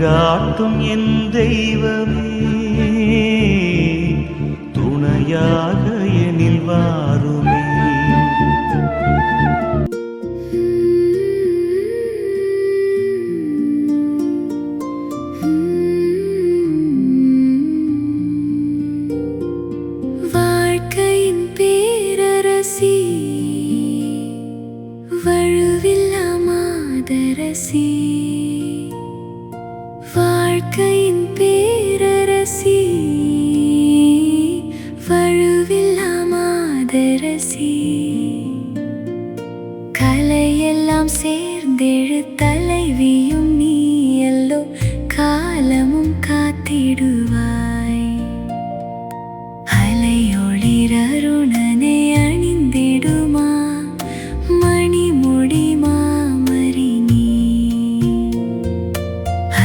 வழிகாட்டும் என் தெய்வமே, துணையாக எனில் வாருமே. வாழ்க்கையின் பேரரசி, வழுவில்லா மாதரசி. வாழ்க்கையின் பேரரசி, வழுவில்லா மாதரசி. கலையெல்லாம் சேர்ந்தெழு தலைவியும் நீ எல்லோ, காலமும் காத்திடுவாய். அலையொளிரருணனை அணிந்திடுமா மணிமுடி மாமரி நீ.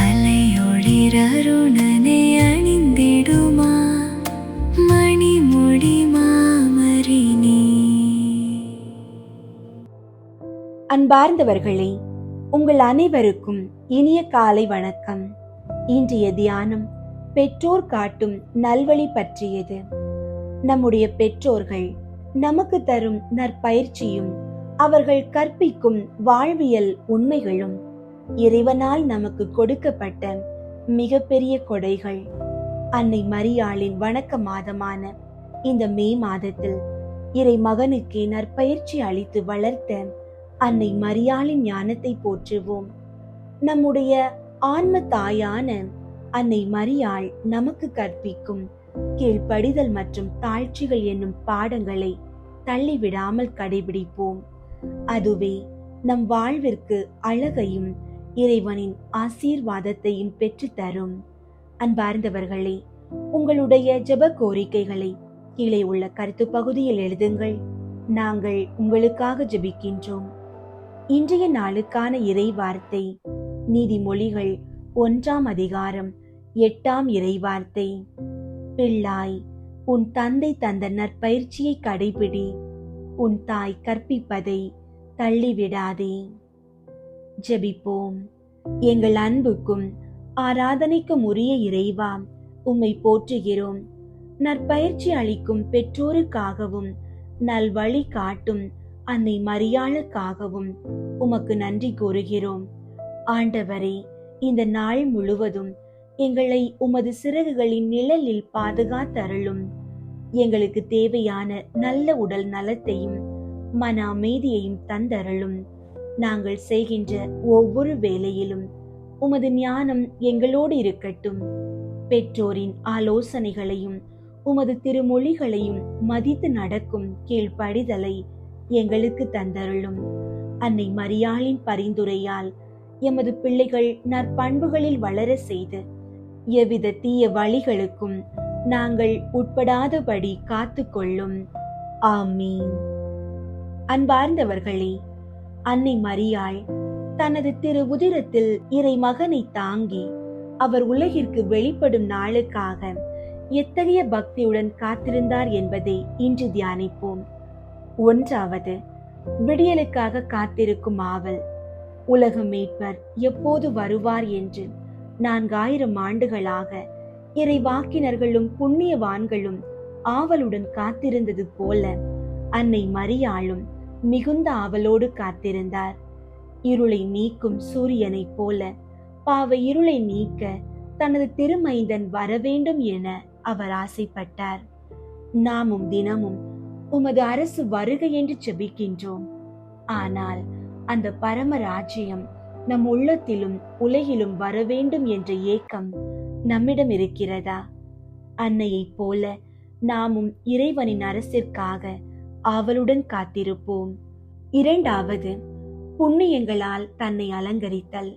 அலையொளிரருணனை அணிந்திடுமா மணிமுடி மாமரி நீ. அன்பார்ந்தவர்களே, உங்கள் அனைவருக்கும் இனிய காலை வணக்கம். இன்றைய தியானம் பெற்றோர் காட்டும் நல்வழி பற்றியது. நம்முடைய பெற்றோர்கள் நமக்கு தரும் நற்பயிற்சியும் அவர்கள் கற்பிக்கும் வாழ்வியல் உண்மைகளும் இறைவனால் நமக்கு கொடுக்கப்பட்ட மிகப்பெரிய கொடைகள். அன்னை மரியாளின் வணக்க மாதமான இந்த மே மாதத்தில் இறை மகனுக்கு நற்பயிற்சி அளித்து வளர்த்த அன்னை மரியாளின் ஞானத்தை போற்றுவோம். நம்முடைய ஆன்ம தாயான அன்னை மரியாள் நமக்கு கற்பிக்கும் கீழ்ப்படிதல் மற்றும் தாழ்ச்சிகள் என்னும் பாடங்களை தள்ளிவிடாமல் கடைபிடிப்போம். அதுவே நம் வாழ்விற்கு அழகையும் இறைவனின் ஆசீர்வாதத்தையும் பெற்றுத்தரும். அன்பார்ந்தவர்களே, உங்களுடைய ஜெப கோரிக்கைகளை கீழே உள்ள கருத்து பகுதியில் எழுதுங்கள். நாங்கள் உங்களுக்காக ஜெபிக்கின்றோம். இன்றைய நாளுக்கான இறை வார்த்தை நீதிமொழிகள் 1ஆம் அதிகாரம் 8ஆம் இறை வார்த்தை. பிள்ளாய், உன் தந்தை தந்த நற்பயிற்சியை கடைபிடி, உன் தாய் கற்பிப்பதை தள்ளிவிடாதே. ஜெபிப்போம். எங்கள் அன்புக்கும் ஆராதனைக்கும் உரிய இறைவா, உம்மை போற்றுகிறோம். நற்பயிற்சி அளிக்கும் பெற்றோருக்காகவும் நல்வழி காட்டும் அன்னை மரியாளுக்காகவும் உமக்கு நன்றி கூறுகிறோம். ஆண்டவரே, இந்த நாள் முழுவதும் எங்களை உமது சிறகுகளின் நிழலில் பாதுகாத்தருளும். எங்களுக்கு தேவையான நல்ல உடல் நலத்தையும் மன அமைதியையும் தந்தருளும். நாங்கள் செய்கின்ற ஒவ்வொரு வேளையிலும் உமது ஞானம் எங்களோடு இருக்கட்டும். பெற்றோரின் ஆலோசனைகளையும் உமது திருமொழிகளையும் மதித்து நடக்கும் கீழ்ப்படிதலை எங்களுக்கு தந்தருளும். அன்னை மரியாளின் பரிந்துரையால் எமது பிள்ளைகள் நற்பண்புகளில் வளர செய்து எவ்வித தீய வழிகளுக்கும் நாங்கள் உட்படாதபடி காத்து கொள்ளும். ஆமீன். அன்பார்ந்தவர்களே, அன்னை மரியாள் தனது திரு உதிரத்தில் இறை மகனை தாங்கி அவர் உலகிற்கு வெளிப்படும் நாளுக்காக எத்தகைய பக்தியுடன் காத்திருந்தார் என்பதை இன்று தியானிப்போம். 1வது, விடியலுக்காக காத்திருக்கும் ஆவல். உலக மீட்பர் எப்போது வருவார் என்று 4000 ஆண்டுகளாக இறை வாக்கினர்களும் புண்ணியவான்களும் ஆவலுடன் காத்திருந்தது போல அன்னை மரியாளும் மிகுந்த ஆவலோடு காத்திருந்தார். இருளை நீக்கும் சூரியனை போல பாவ இருளை நீக்க தனது திருமைந்தன் வரவேண்டும் என அவர் ஆசைப்பட்டார். நாமும் தினமும் உமது அரசு வருக என்று செபிக்கின்றோம். ஆனால் அந்த பரம ராஜ்யம் நம் உள்ளத்திலும் உலகிலும் வரவேண்டும் என்ற ஏக்கம் நம்மிடம் இருக்கிறதா? அன்னையைப் போல நாமும் இறைவனின் அரசிற்காக ஆவலுடன் காத்திருப்போம். 2வது, புண்ணியங்களால் தன்னை அலங்கரித்தல்.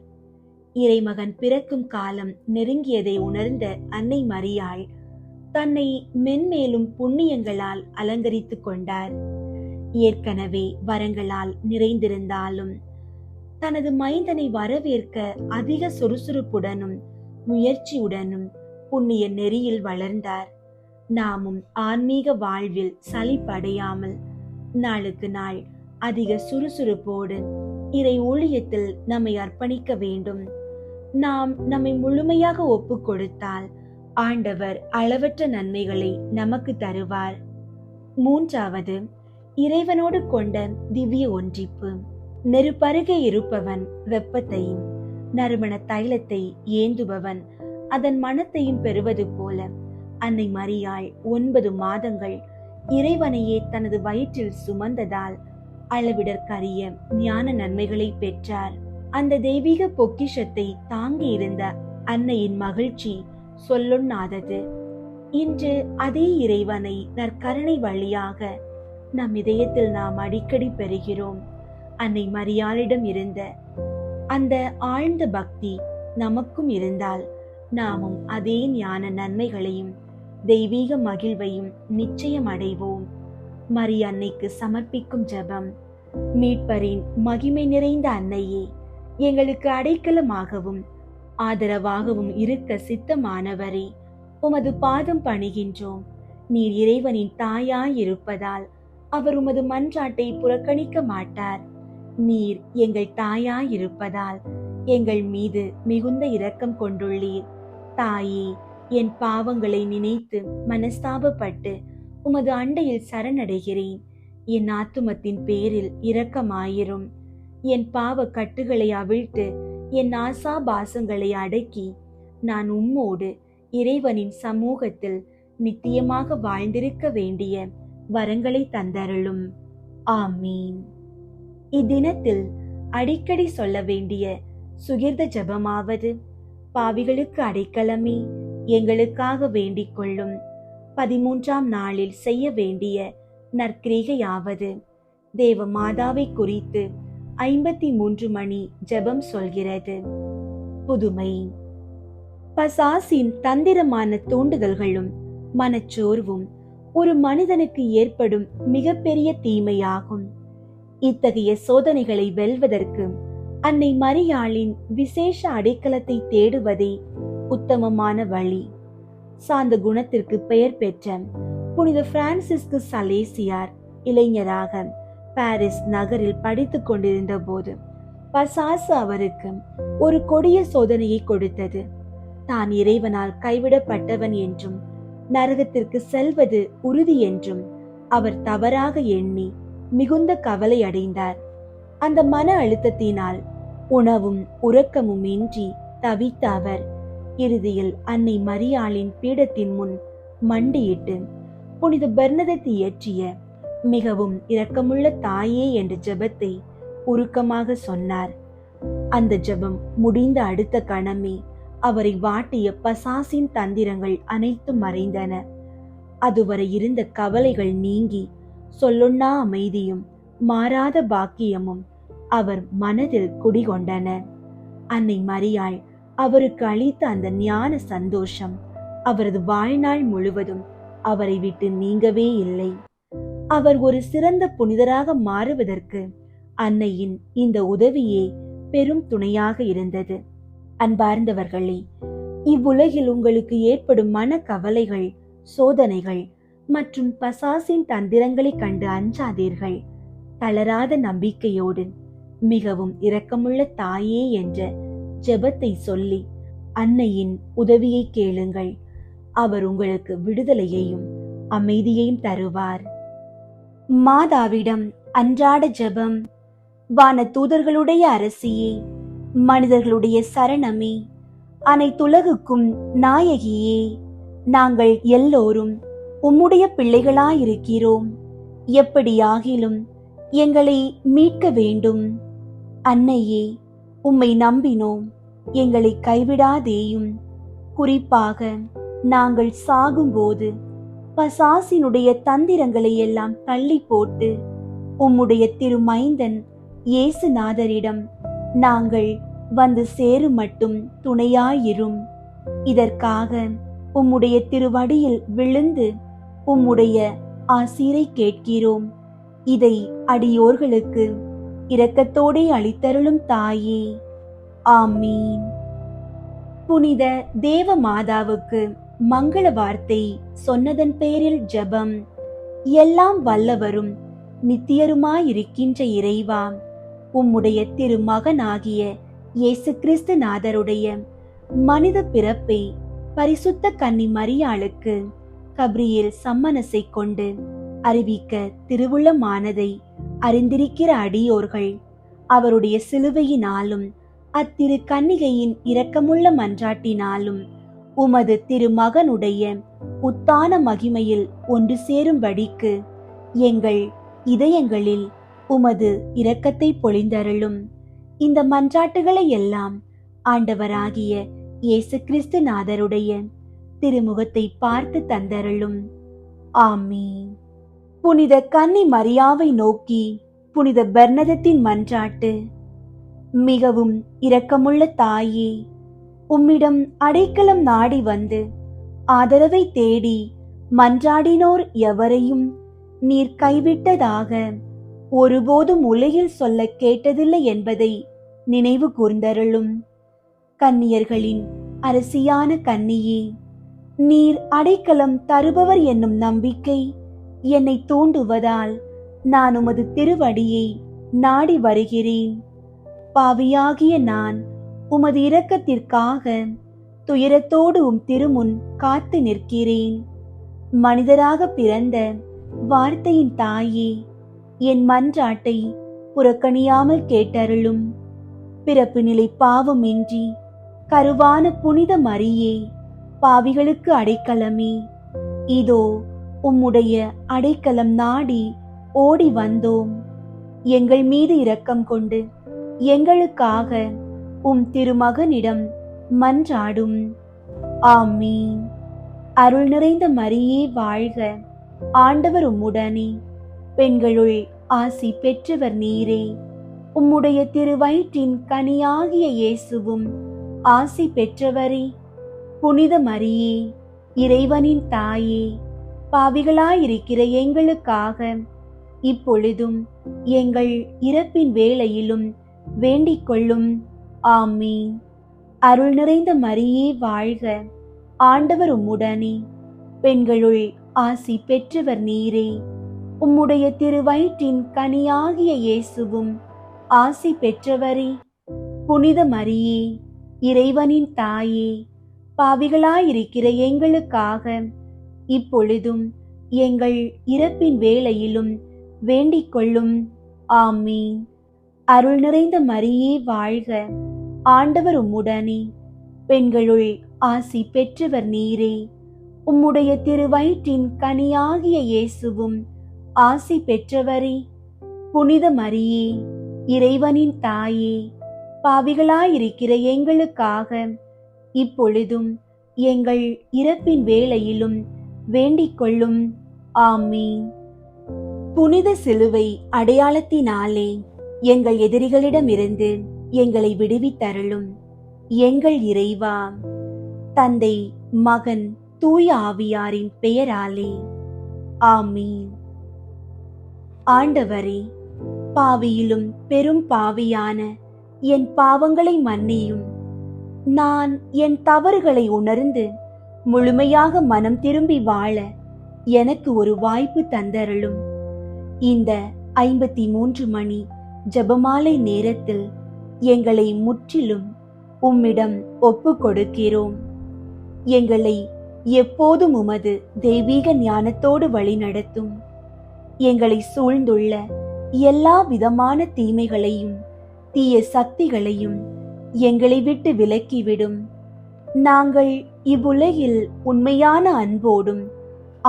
இறைமகன் பிறக்கும் காலம் நெருங்கியதை உணர்ந்த அன்னை மரியாள் தன்னை மென்மேலும் புண்ணியங்களால் அலங்கரித்துக் கொண்டார். ஏற்கனவே வரங்களால் நிறைந்திருந்தாலும் தனது மைந்தனை வரவேற்க அதிக சுறுசுறுப்புடனும் முயற்சியுடனும் புண்ணிய நெறியில் வளர்ந்தார். நாமும் ஆன்மீக வாழ்வில் சலிப்படையாமல் நாளுக்கு நாள் அதிக சுறுசுறுப்போடு இறை ஊழியத்தில் நம்மை அர்ப்பணிக்க வேண்டும். நாம் நம்மை முழுமையாக ஒப்பு கொடுத்தால் ஆண்டவர் அளவற்ற நன்மைகளை நமக்கு தருவார். மூன்றாவது, இறைவனோடு கொண்ட திவ்ய ஒன்றிப்பு. நெருப்பருகே இருப்பவன் வெப்பத்தையும் நறுமண தைலத்தை ஏந்துபவன் அதன் மனத்தையும் பெறுவது போல அன்னை மரியாள் 9 மாதங்கள் இறைவனையே தனது வயிற்றில் சுமந்ததால் அளவிடற்கரிய ஞான நன்மைகளை பெற்றார். அந்த தெய்வீக பொக்கிஷத்தை தாங்கி இருந்த அன்னையின் மகிழ்ச்சி சொல்லொண்ணாதது. இன்று அதே இறைவனை நற்கருணை வழியாக நம் இதயத்தில் நாம் அடிக்கடி பெறுகிறோம். அன்னை மரியாளிடம் இருந்த அந்த ஆழ்ந்த பக்தி நமக்கும் இருந்தால் நாமும் அதே ஞான நன்மைகளையும் தெய்வீக மகிழ்வையும் நிச்சயம் அடைவோம். மரி அன்னைக்கு சமர்ப்பிக்கும் ஜெபம். மீட்பரின் மகிமை நிறைந்த அன்னையே, எங்களுக்கு அடைக்கலமாகவும் ஆதரவாகவும் இருக்க சித்தமானவரே, உமது பாதம் பணிகின்றோம். நீர் இறைவனின் தாயாய் இருப்பதால் அவர் உமது மன்றாட்டை புறக்கணிக்க மாட்டார். நீர் எங்கள் தாயாய் இருப்பதால் எங்கள் மீது மிகுந்த இரக்கம் கொண்டுள்ளீர். தாயே, என் பாவங்களை நினைத்து மனஸ்தாபப்பட்டு உமது அண்டையில் சரணடைகிறேன். என் ஆத்துமத்தின் பேரில் இரக்கமாயிரும். என் பாவ கட்டுகளை அவிழ்த்து என் ஆசாபாசங்களை அடக்கி நான் உம்மோடு இறைவனின் சமூகத்தில் நித்தியமாக வாழ்ந்திருக்க வேண்டிய வரங்களை தந்தருளும். ஆமீன். இத்தினத்தில் அடிக்கடி சொல்ல வேண்டிய சுகிர்த ஜெபமாவது: பாவிகளுக்கு அடைக்கலமே, எங்களுக்காக வேண்டிக் கொள்ளும். 13ஆம் நாளில் செய்ய வேண்டிய நற்கிரிகையாவது: தேவ மாதாவை குறித்து 53 மணி ஜெபம் சொல்கிறது. புதுமை. பசாசின் தந்திரமான தூண்டுதல்களும் மனச்சோர்வும் ஒரு மனிதனுக்கு ஏற்படும் மிகப்பெரிய தீமையாகும். இத்தகைய சோதனைகளை வெல்வதற்கு அன்னை மரியாளின் விசேஷ அடைக்கலத்தை தேடுவதே உத்தமமான வழி. சாந்த குணத்திற்கு பெயர் பெற்ற புனித பிரான்சிஸ்கு சலேசியார் இளைஞராக பாரிஸ் நகரில் படித்துக் கொண்டிருந்த போது பசாசு அவருக்கு ஒரு கொடிய சோதனையை கொடுத்தது. தான் இறைவனால் கைவிடப்பட்டவன் என்றும் நரகத்திற்கு செல்வது உறுதி என்றும் அவர் தவறாக எண்ணி மிகுந்த கவலை அடைந்தார். அந்த மன அழுத்தத்தினால் உணவும் உறக்கமும் இன்றி தவித்த அவர் இறுதியில் அன்னை மரியாளின் பீடத்தின் முன் மண்டியிட்டு புனித பெர்னதெத் இயற்றிய மிகவும் இரக்கமுள்ள தாயே என்ற ஜெபத்தை உருக்கமாக சொன்னார். அந்த ஜெபம் முடிந்த அடுத்த கணமே அவரை வாட்டிய பசாசின் தந்திரங்கள் அனைத்தும் மறைந்தன. அதுவரை இருந்த கவலைகள் நீங்கி சொல்லொண்ணா அமைதியும் மாறாத பாக்கியமும் அவர் மனதில் குடிகொண்டன. அன்னை மரியாள் அவருக்கு அளித்த அந்த ஞான சந்தோஷம் அவரது வாழ்நாள் முழுவதும் அவரை விட்டு நீங்கவே இல்லை. அவர் ஒரு சிறந்த புனிதராக மாறுவதற்கு அன்னையின் இந்த உதவியே பெரும் துணையாக இருந்தது. அன்பார்ந்தவர்களே, இவ்வுலகில் உங்களுக்கு ஏற்படும் மன கவலைகள், சோதனைகள் மற்றும் பசாசின் தந்திரங்களை கண்டு அஞ்சாதீர்கள். தளராத நம்பிக்கையோடு மிகவும் இரக்கமுள்ள தாயே என்ற ஜெபத்தை சொல்லி அன்னையின் உதவியை கேளுங்கள். அவர் உங்களுக்கு விடுதலையையும் அமைதியையும் தருவார். மாதாவிடம் அன்றாட ஜெபம். வான தூதர்களுடைய அரசியே, மனிதர்களுடைய சரணமே, அனைத்துலகுக்கும் நாயகியே, நாங்கள் எல்லோரும் உம்முடைய பிள்ளைகளாயிருக்கிறோம். எப்படியாகிலும் எங்களை மீட்க வேண்டும். அன்னையே, உம்மை நம்பினோம், எங்களை கைவிடாதேயும். குறிப்பாக நாங்கள் சாகும்போது பசாசினுடைய தந்திரங்களை எல்லாம் தள்ளி போட்டு உம்முடைய திருமைந்தன் இயேசுநாதரிடம் நாங்கள் வந்து சேரும் மட்டும் துணையாயிரும். இதற்காக உம்முடைய திருவடியில் விழுந்து உம்முடைய ஆசீரை கேட்கிறோம். இதை அடியோர்களுக்கு இரக்கத்தோடே அளித்தருளும் தாயே. ஆமீன். புனித தேவ மாதாவுக்கு மங்கள வார்த்தை சொன்னதன் பேரில் ஜெபம். எல்லாம் வல்லவரும் நித்தியருமாயிருக்கின்ற இறைவா, உம்முடைய திருமகனாகிய இயேசு கிறிஸ்து நாதருடைய மனித பிறப்பை பரிசுத்த கன்னி மரியாளுக்கு கப்ரியேல் சம்மனசை கொண்டு அறிவிக்க திருவுள்ளமானதை அறிந்திருக்கிற அடியோர்கள் அவருடைய சிலுவையினாலும் அத்திரு கன்னிகையின் இரக்கமுள்ள மன்றாட்டினாலும் உமது திருமகனுடைய உத்தான மகிமையில் ஒன்று சேரும்படிக்கு எங்கள் இதயங்களில் உமது இரக்கத்தை பொழிந்தருளும். இந்த மன்றாட்டுகளை எல்லாம் ஆண்டவராகிய இயேசு கிறிஸ்து நாதருடைய திருமுகத்தை பார்த்து தந்தருளும். ஆமீன். புனித கன்னி மரியாவை நோக்கி புனித பெர்னதத்தின் மன்றாட்டு. மிகவும் இரக்கமுள்ள தாயே, உம்மிடம் அடைக்கலம் நாடி வந்து ஆதரவை தேடி மன்றாடினோர் எவரையும் நீர் கைவிட்டதாக ஒருபோதும் உலகில் சொல்ல கேட்டதில்லை என்பதை நினைவு கூர்ந்தருளும். கன்னியர்களின் அரசியான கன்னியே, நீர் அடைக்கலம் தருபவர் என்னும் நம்பிக்கை என்னை தூண்டுவதால் நான் உமது திருவடியை நாடி வருகிறேன். பாவியாகிய நான் உமது இரக்கத்திற்காக துயரத்தோடு திருமுன் காத்து நிற்கிறேன். மனிதராக பிறந்த வார்த்தையின் தாயே, என் மன்றாட்டை புறக்கணியாமல் கேட்டருளும். பிறப்பு நிலை பாவமின்றி கருவான புனித மரியே, பாவிகளுக்கு அடைக்கலமே, இதோ உம்முடைய அடைக்கலம் நாடி ஓடி வந்தோம். எங்கள் மீது இரக்கம் கொண்டு எங்களுக்காக திருமகனிடம் மன்றாடும். ஆமீன். அருள் நிறைந்த மரியே வாழ்க, ஆண்டவர் உம்முடனே, பெண்களுள் ஆசி பெற்றவர் நீரே. உம்முடைய திருவயிற்றின் கனியாகிய இயேசுவும் ஆசி பெற்றவரே. புனித மரியே, இறைவனின் தாயே, பாவிகளாயிருக்கிற எங்களுக்காக இப்பொழுதும் எங்கள் இறப்பின் வேளையிலும் வேண்டிக் கொள்ளும். ஆமீன். அருள் நிறைந்த மரியே வாழ்க, ஆண்டவர் உம்முடனே, பெண்களுள் ஆசி பெற்றவர் நீரே. உம்முடைய திருவயிற்றின் கனியாகிய இயேசுவும் ஆசி பெற்றவரே. புனித மரியே, இறைவனின் தாயே, பாவிகளாயிருக்கிற எங்களுக்காக இப்பொழுதும் எங்கள் இறப்பின் வேளையிலும் வேண்டிக் கொள்ளும். ஆமீன். அருள் நிறைந்த மரியே வாழ்க, ஆண்டவர் உம்முடனே, பெண்களுள் ஆசி பெற்றவர் நீரே. உம்முடைய திருவயிற்றின் கனியாகிய இயேசுவும் ஆசி பெற்றவரே. புனித மரியே, இறைவனின் தாயே, பாவிகளாயிருக்கிற எங்களுக்காக இப்பொழுதும் எங்கள் இறப்பின் வேளையிலும் வேண்டிக் கொள்ளும். ஆமீன். புனித சிலுவை அடையாளத்தினாலே எங்கள் எதிரிகளிடமிருந்து எங்களை விடுவித்தருளும். எங்கள் இறைவா, தந்தை, மகன், தூய ஆவியாரின் பெயராலே. ஆமீன். ஆண்டவரே, பாவியிலும் பெரும் பாவியான என் பாவங்களை மன்னியும். நான் என் தவறுகளை உணர்ந்து முழுமையாக மனம் திரும்பி வாழ எனக்கு ஒரு வாய்ப்பு தந்தருளும். இந்த 53 மணி ஜெபமாலை நேரத்தில் எங்களை முற்றிலும் உம்மிடம் ஒப்பு கொடுக்கிறோம். எங்களை எப்போதும் உமது தெய்வீக ஞானத்தோடு வழிநடத்தும். எங்களை சூழ்ந்துள்ள எல்லா விதமான தீமைகளையும் தீய சக்திகளையும் எங்களை விட்டு விலக்கிவிடும். நாங்கள் இவ்வுலகில் உண்மையான அன்போடும்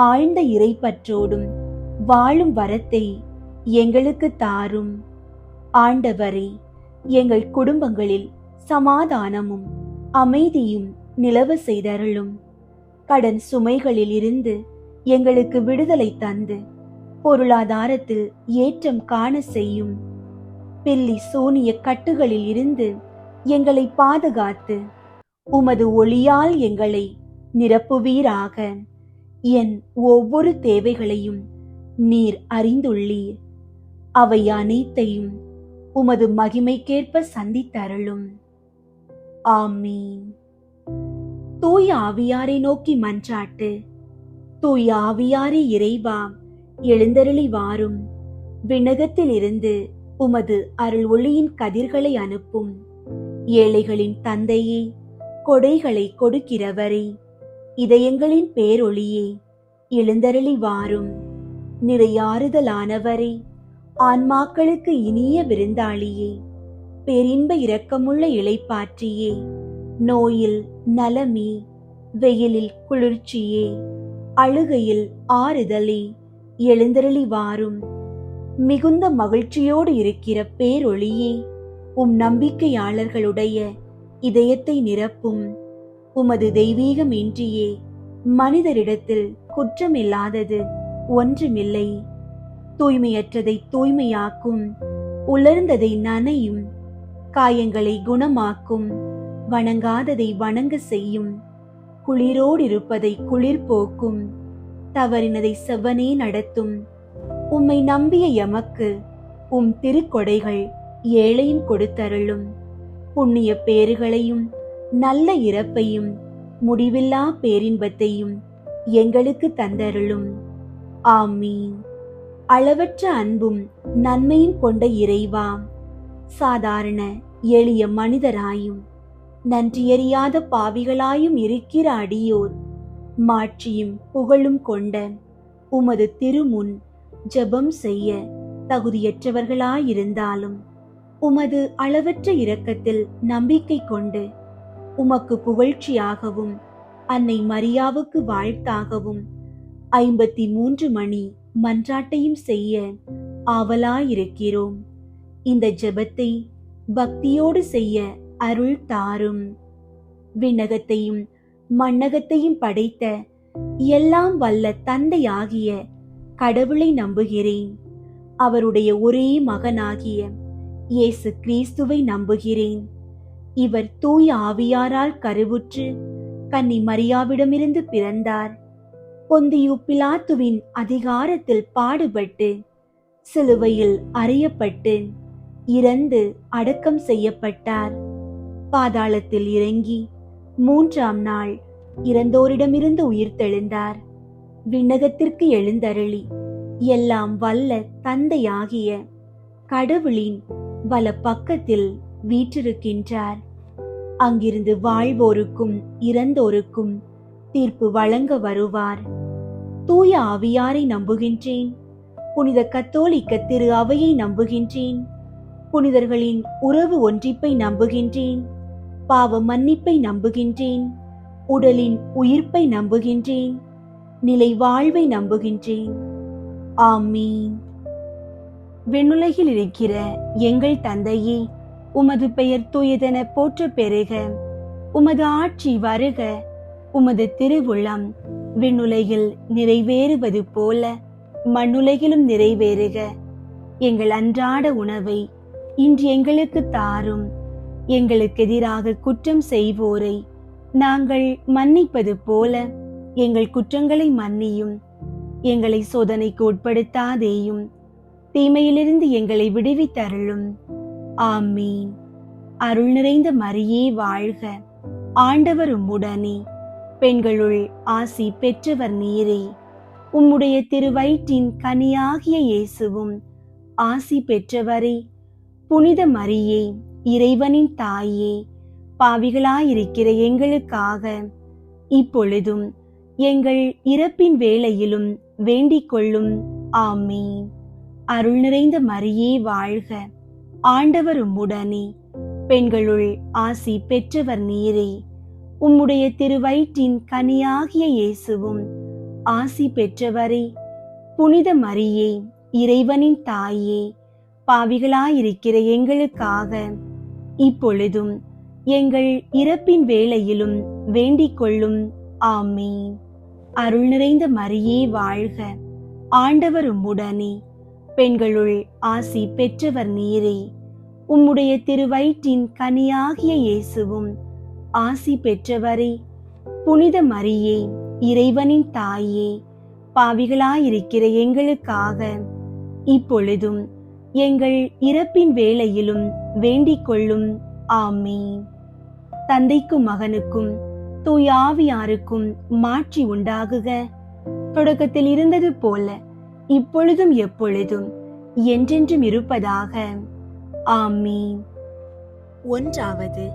ஆழ்ந்த இறைப்பற்றோடும் வாழும் வரத்தை எங்களுக்கு தாரும். ஆண்டவரே, எங்கள் குடும்பங்களில் சமாதானமும் அமைதியும் நிலவ செய்தருளும். கடன் சுமைகளில் இருந்து எங்களுக்கு விடுதலை தந்து பொருளாதாரத்தில் ஏற்றம் காண செய்யும். பில்லி சூனிய கட்டுகளில் இருந்து எங்களை பாதுகாத்து உமது ஒளியால் எங்களை நிரப்புவீராக. என் ஒவ்வொரு தேவைகளையும் நீர் அறிந்துள்ளீர். அவை அனைத்தையும் உமது மகிமைக்கேற்ப சந்தித்தருளும். ஆமீன். தூய ஆவியாரை நோக்கி மன்றாட்டு. தூய ஆவியாரே இறைவா, எழுந்தருளி வாரும். விண்ணகத்தில் இருந்து உமது அருள் ஒளியின் கதிர்களை அனுப்பும். ஏழைகளின் தந்தையே, கொடைகளை கொடுக்கிறவரே, இதயங்களின் பேரொளியே, எழுந்தருளி வாரும். நிறையாறுதலானவரே, ஆன்மாக்களுக்கு இனிய விருந்தாளியே, பேரின்ப இரக்கமுள்ள இளைப்பாற்றியே, நோயில் நலமே, வெயிலில் குளிர்ச்சியே, அழுகையில் ஆறுதலே, எழுந்தருளி வாரும். மிகுந்த மகிழ்ச்சியோடு இருக்கிற பேரொளியே, நம்பிக்கையாளர்களுடைய இதயத்தை நிரப்பும். உமது தெய்வீகம் இன்றியே மனிதரிடத்தில் குற்றமில்லாதது ஒன்றுமில்லை. தூய்மையற்றதை தூய்மையாக்கும், உலர்ந்ததை நனையும், காயங்களை குணமாக்கும், வணங்காததை வணங்க செய்யும், குளிரோடிருப்பதை குளிர் போக்கும், தவறினதை செவ்வனே நடத்தும். உம்மை நம்பிய எமக்கு திருக்கொடைகள் ஏழையும் கொடுத்தருளும். புண்ணிய பேறுகளையும் நல்ல இறப்பையும் முடிவில்லா பேரின்பத்தையும் எங்களுக்கு தந்தருளும். ஆமீன். அளவற்ற அன்பும் நன்மையும் கொண்ட இறைவா, சாதாரண எளிய மனிதராயும் நன்றியறியாத பாவிகளாயும் இருக்கிற அடியோர் மாட்சியும் புகழும் கொண்ட உமது திருமுன் ஜெபம் செய்ய தகுதியற்றவர்களாயிருந்தாலும் உமது அளவற்ற இரக்கத்தில் நம்பிக்கை கொண்டு உமக்கு புகழ்ச்சியாகவும் அன்னை மரியாவுக்கு வாழ்த்தாகவும் 53 மணி மன்றாட்டையும் செய்ய ஆவலாயிருக்கிறோம். இந்த ஜெபத்தை பக்தியோடு செய்ய அருள் தாரும். விண்ணகத்தையும் மண்ணகத்தையும் படைத்த எல்லாம் வல்ல தந்தையாகிய கடவுளை நம்புகிறேன். அவருடைய ஒரே மகனாகிய இயேசு கிறிஸ்துவை நம்புகிறேன். இவர் தூய ஆவியாரால் கருவுற்று கன்னி மரியாவிடமிருந்து பிறந்தார். பொந்தியு பிலாத்துவின் அதிகாரத்தில் பாடுபட்டு சிலுவையில் அறையப்பட்டு இறந்து அடக்கம் செய்யப்பட்டார். பாதாளத்தில் இறங்கி 3ஆம் நாள் இறந்தோரிடமிருந்து உயிர்த்தெழுந்தார். விண்ணகத்திற்கு எழுந்தருளி எல்லாம் வல்ல தந்தையாகிய கடவுளின் வல பக்கத்தில் வீற்றிருக்கின்றார். அங்கிருந்து வாழ்வோருக்கும் இறந்தோருக்கும் தீர்ப்பு வழங்க வருவார். தூய ஆவியாரை நம்புகின்றேன். புனித கத்தோலிக்க திரு அவையை நம்புகின்றேன். புனிதர்களின் உறவு ஒன்றிப்பை நம்புகின்றேன். பாவ மன்னிப்பை நம்புகின்றேன். உடலின் உயிர்ப்பை நம்புகின்றேன். நிலை வாழ்வை நம்புகின்றேன். ஆமீன். விண்ணுலகில் இருக்கிற எங்கள் தந்தையே, உமது பெயர் தூயதென போற்ற பெறுக. உமது ஆட்சி வருக. உமது திருவுளம் விண்ணுலகில் நிறைவேறுவது போல மண்ணுலகிலும் நிறைவேறுக. எங்கள் அன்றாட உணவை இன்று எங்களுக்கு தாரும். எங்களுக்கு எதிராக குற்றம் செய்வோரை நாங்கள் மன்னிப்பது போல எங்கள் குற்றங்களை மன்னியும். எங்களை சோதனைக்கு உட்படுத்தாதேயும், தீமையிலிருந்து எங்களை விடுவித்தருளும். ஆமீன். அருள் நிறைந்த மரியே வாழ்க. ஆண்டவர் உம்முடனே, பெண்களுள் ஆசி பெற்றவர் நீரே. உம்முடைய திருவயிற்றின் கனியாகிய இயேசுவும் ஆசி பெற்றவரே. புனித மரியே, இறைவனின் தாயே, பாவிகளாயிருக்கிற எங்களுக்காக இப்பொழுதும் எங்கள் இறப்பின் வேளையிலும் வேண்டிக் கொள்ளும். ஆமீன். அருள் நிறைந்த மரியே வாழ்க. ஆண்டவர் உம்முடனே, பெண்களுள் ஆசி பெற்றவர் நீரே. உம்முடைய திருவயிற்றின் கனியாகிய இயேசுவும் ஆசி பெற்றவரே. புனித மரியே, இறைவனின் தாயே, பாவிகளாயிருக்கிற எங்களுக்காக இப்பொழுதும் எங்கள் இறப்பின் வேளையிலும் வேண்டிக் கொள்ளும். ஆமீன். அருள் நிறைந்த மரியே வாழ்க. ஆண்டவர் உம்முடனே, பெண்களுள் ஆசி பெற்றவர் நீரே. உம்முடைய திருவயிற்றின் கனியாகிய இயேசுவும் ஆசி பெற்றவரே. புனித மரியே, இறைவனின் தாயே, பாவிகளாயிருக்கிற எங்களுக்காக இப்பொழுதும் எங்கள் இறப்பின் வேளையிலும் வேண்டிக் கொள்ளும். ஆமீன். தந்தைக்கும் மகனுக்கும் தூய ஆவியாருக்கும் மாட்சி உண்டாகுக. தொடக்கத்தில் இருந்தது போல இப்பொழுதும் எப்பொழுதும் என்றென்றும் இருப்பதாக. ஆமீன். 1வது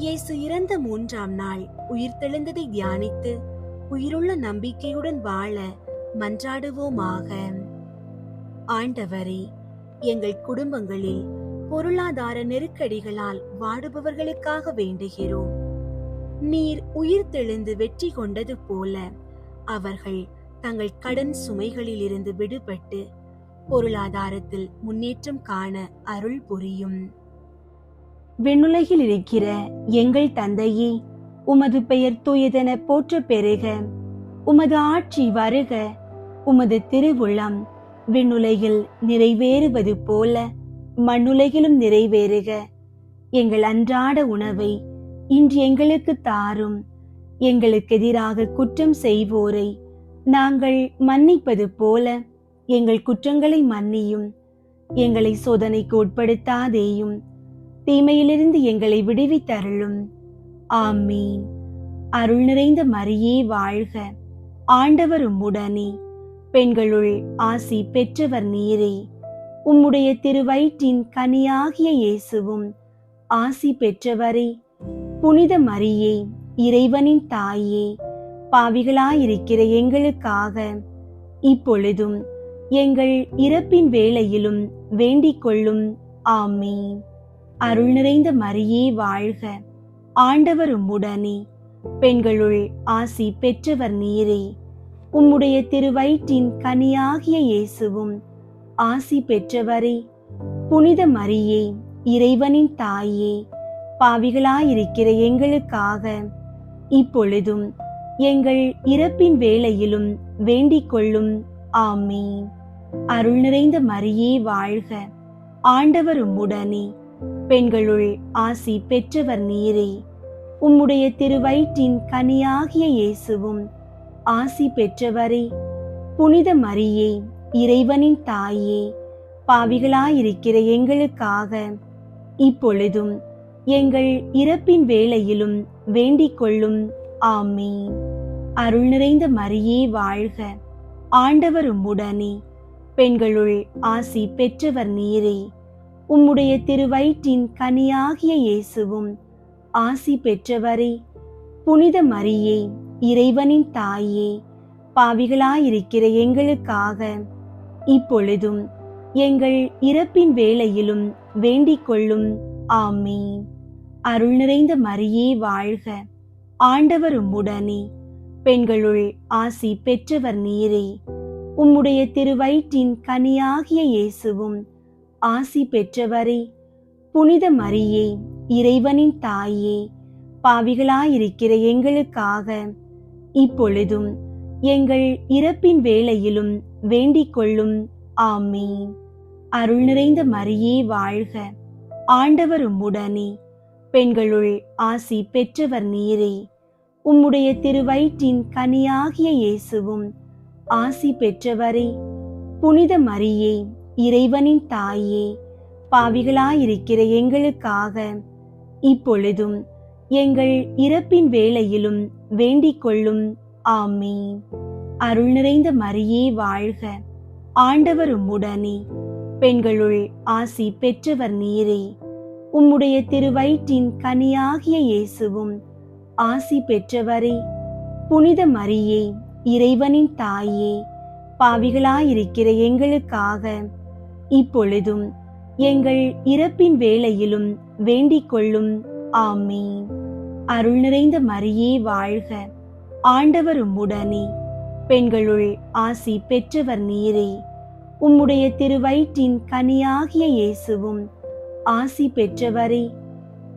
இயேசு இறந்த 3ஆம் நாள் உயிர்த்தெழுந்ததை தியானித்து உயிருள்ள நம்பிக்கையுடன் வாழ மன்றாடுவோமாக. ஆண்டவரே, எங்கள் குடும்பங்களில் பொருளாதார நெருக்கடிகளால் வாடுபவர்களுக்காக வேண்டுகிறோம். நீர் உயிர்த்தெழுந்து வெற்றி கொண்டது போல அவர்கள் தங்கள் கடன் சுமைகளில் இருந்து விடுபட்டு பொருளாதாரத்தில் முன்னேற்றம் காண அருள் புரியும். விண்ணுலகில் இருக்கிற எங்கள் தந்தையே, உமது பெயர் தூயதென போற்ற பெறுக. உமது ஆட்சி வருக. உமது திருவுளம் விண்ணுலகில் நிறைவேறுவது போல மண்ணுலகிலும் நிறைவேறுக. எங்கள் அன்றாட உணவை இன்று எங்களுக்கு தாரும். எங்களுக்கு எதிராக குற்றம் செய்வோரை நாங்கள் மன்னிப்பது போல எங்கள் குற்றங்களை மன்னியும். எங்களை சோதனைக்கு உட்படுத்தாதேயும், தீமையிலிருந்து எங்களை விடுவித்தருளும். ஆமீன். அருள் நிறைந்த மரியே வாழ்க. ஆண்டவர் உம்முடனே, பெண்களுள் ஆசி பெற்றவர் நீரே. உம்முடைய திருவயிற்றின் கனியாகிய இயேசுவும் ஆசி பெற்றவரே. புனித மரியே, இறைவனின் தாயே, பாவிகளாயிருக்கிற எங்களுக்காக இப்பொழுதும் எங்கள் இறப்பின் வேளையிலும் வேண்டிக் கொள்ளும். ஆமீன். அருள் நிறைந்த மரியே வாழ்க. ஆண்டவர் உம்முடனே, பெண்களுள் ஆசி பெற்றவர் நீரே. உம்முடைய திருவயிற்றின் கனியாகிய இயேசுவும் ஆசி பெற்றவரே. புனித மரியே, இறைவனின் தாயே, பாவிகளாயிருக்கிற எங்களுக்காக இப்பொழுதும் எங்கள் இறப்பின் வேளையிலும் வேண்டிக் கொள்ளும். ஆமீன். அருள் நிறைந்த மரியே வாழ்க. ஆண்டவர் உம்முடனே, பெண்களுள் ஆசி பெற்றவர் நீரே. உம்முடைய திருவயிற்றின் கனியாகிய இயேசுவும் ஆசி பெற்றவரே. புனித மரியே, இறைவனின் தாயே, பாவிகளாயிருக்கிற எங்களுக்காக இப்பொழுதும் எங்கள் இறப்பின் வேளையிலும் வேண்டிக் கொள்ளும். ஆமீன். அருள் நிறைந்த மரியே வாழ்க. ஆண்டவர் உம்முடனே, பெண்களுள் ஆசி பெற்றவர் நீரே. உம்முடைய திருவயிற்றின் கனியாகிய இயேசுவும் ஆசி பெற்றவரே. புனித மரியே, இறைவனின் தாயே, பாவிகளாயிருக்கிற எங்களுக்காக இப்பொழுதும் எங்கள் இறப்பின் வேளையிலும் வேண்டிக் கொள்ளும். ஆமீன். அருள் நிறைந்த மரியே வாழ்க. ஆண்டவர் உம்முடனே, பெண்களுள் ஆசி பெற்றவர் நீரே. உம்முடைய திருவயிற்றின் கனியாகிய இயேசுவும் ஆசி பெற்றவரே. புனித மரியே, இறைவனின் தாயே, பாவிகளாயிருக்கிற எங்களுக்காக இப்பொழுதும் எங்கள் இறப்பின் வேளையிலும் வேண்டிக் கொள்ளும். ஆமீன். அருள் நிறைந்த மரியே வாழ்க. ஆண்டவர் உம்முடனே, பெண்களுள் ஆசி பெற்றவர் நீரே. உம்முடைய திருவயிற்றின் கனியாகிய இயேசுவும் ஆசி பெற்றவரே. புனித மரியே, இறைவனின் தாயே, பாவிகளாயிருக்கிற எங்களுக்காக இப்பொழுதும் எங்கள் இறப்பின் வேளையிலும் வேண்டிக் கொள்ளும். ஆமீன். அருள் நிறைந்த மரியே வாழ்க. ஆண்டவர் உம்முடனே, பெண்களுள் ஆசி பெற்றவர் நீரே. உம்முடைய திருவயிற்றின் கனியாகிய இயேசுவும் ஆசி பெற்றவரே. புனித மரியே, இறைவனின் தாயே, பாவிகளாயிருக்கிற எங்களுக்காக இப்பொழுதும் எங்கள் இறப்பின் வேளையிலும் வேண்டிக் கொள்ளும். ஆமீன். அருள் நிறைந்த மரியே வாழ்க. ஆண்டவர் உம்முடனே, பெண்களுள் ஆசி பெற்றவர் நீரே. உம்முடைய திருவயிற்றின் கனியாகிய இயேசுவும் ஆசி பெற்றவரே.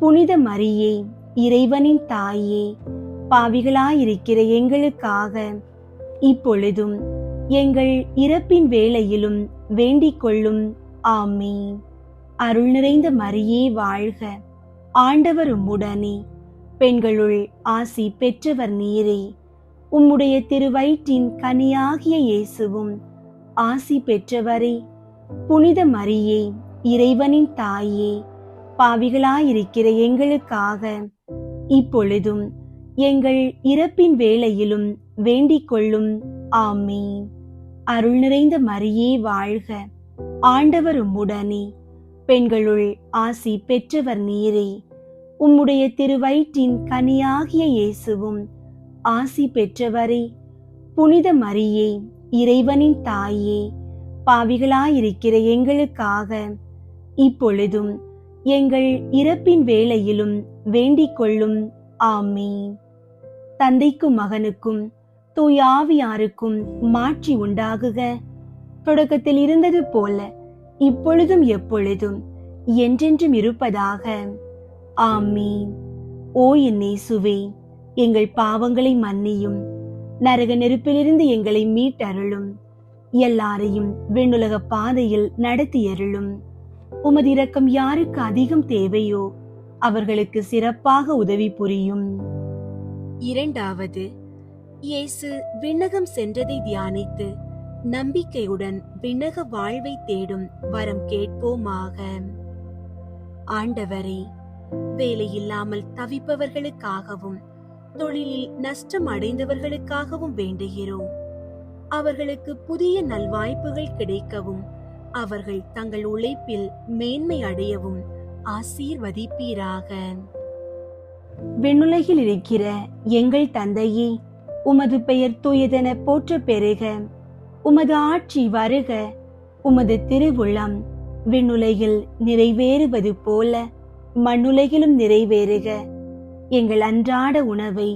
புனித மரியே, இறைவனின் தாயே, பாவிகளாயிருக்கிற எங்களுக்காக இப்பொழுதும் எங்கள் இறப்பின் வேளையிலும் வேண்டிக் கொள்ளும். ஆமீன். அருள் நிறைந்த மரியே வாழ்க. ஆண்டவர் உம்முடனே, பெண்களுள் ஆசி பெற்றவர் நீரே. உம்முடைய திருவயிற்றின் கனியாகிய இயேசுவும் ஆசி பெற்றவரே. புனித மரியே, இறைவனின் தாயே, பாவிகளாயிருக்கிற எங்களுக்காக இப்பொழுதும் எங்கள் இறப்பின் வேளையிலும் வேண்டிக் கொள்ளும். ஆமீன். அருள் நிறைந்த மரியே வாழ்க. ஆண்டவர் உம்முடனே, பெண்களுள் ஆசி பெற்றவர் நீரே. உம்முடைய திருவயிற்றின் கனியாகிய இயேசுவும் ஆசி பெற்றவரே. புனித மரியே, இறைவனின் தாயே, பாவிகளாயிருக்கிற எங்களுக்காக இப்பொழுதும் எங்கள் இறப்பின் வேளையிலும் வேண்டிக் கொள்ளும். ஆமீன். தந்தைக்கும் மகனுக்கும் தூய ஆவியாருக்கும் மாட்சி உண்டாகுக. தொடக்கத்தில் இருந்தது போல இப்பொழுதும் எப்பொழுதும் என்றென்றும் இருப்பதாக. ஆமீன். ஓ என் இயேசுவே, எங்கள் பாவங்களை மன்னியும், நரக நெருப்பிலிருந்து எங்களை மீட்டருளும், எல்லாரையும் விண்ணுலக பாதையில் நடத்தியருளும். உமது இரக்கம் யாருக்கு அதிகம் தேவையோ அவர்களுக்கு சிறப்பாக உதவி புரியும். இரண்டாவது, இயேசு விண்ணகம் சென்றதை தியானித்து நம்பிக்கையுடன் விண்ணக வாழ்வை தேடும் வரம் கேட்போமாக. ஆண்டவரே, வேலையில்லாமல் தவிப்பவர்களுக்காகவும் தொழிலில் நஷ்டம் அடைந்தவர்களுக்காகவும் வேண்டுகிறோம். அவர்களுக்கு புதிய நல்வாய்ப்புகள் கிடைக்கவும் அவர்கள் தங்கள் உழைப்பில் மேன்மை அடையவும் ஆசீர்வதிப்பீராக. விண்ணுலகில் இருக்கிற எங்கள் தந்தையே, உமது பெயர் தூயதென போற்ற பெறுக. உமது ஆட்சி வருக. உமது திருவுளம் விண்ணுலகில் நிறைவேறுவது போல மண்ணுலகிலும் நிறைவேறுக. எங்கள் அன்றாட உணவை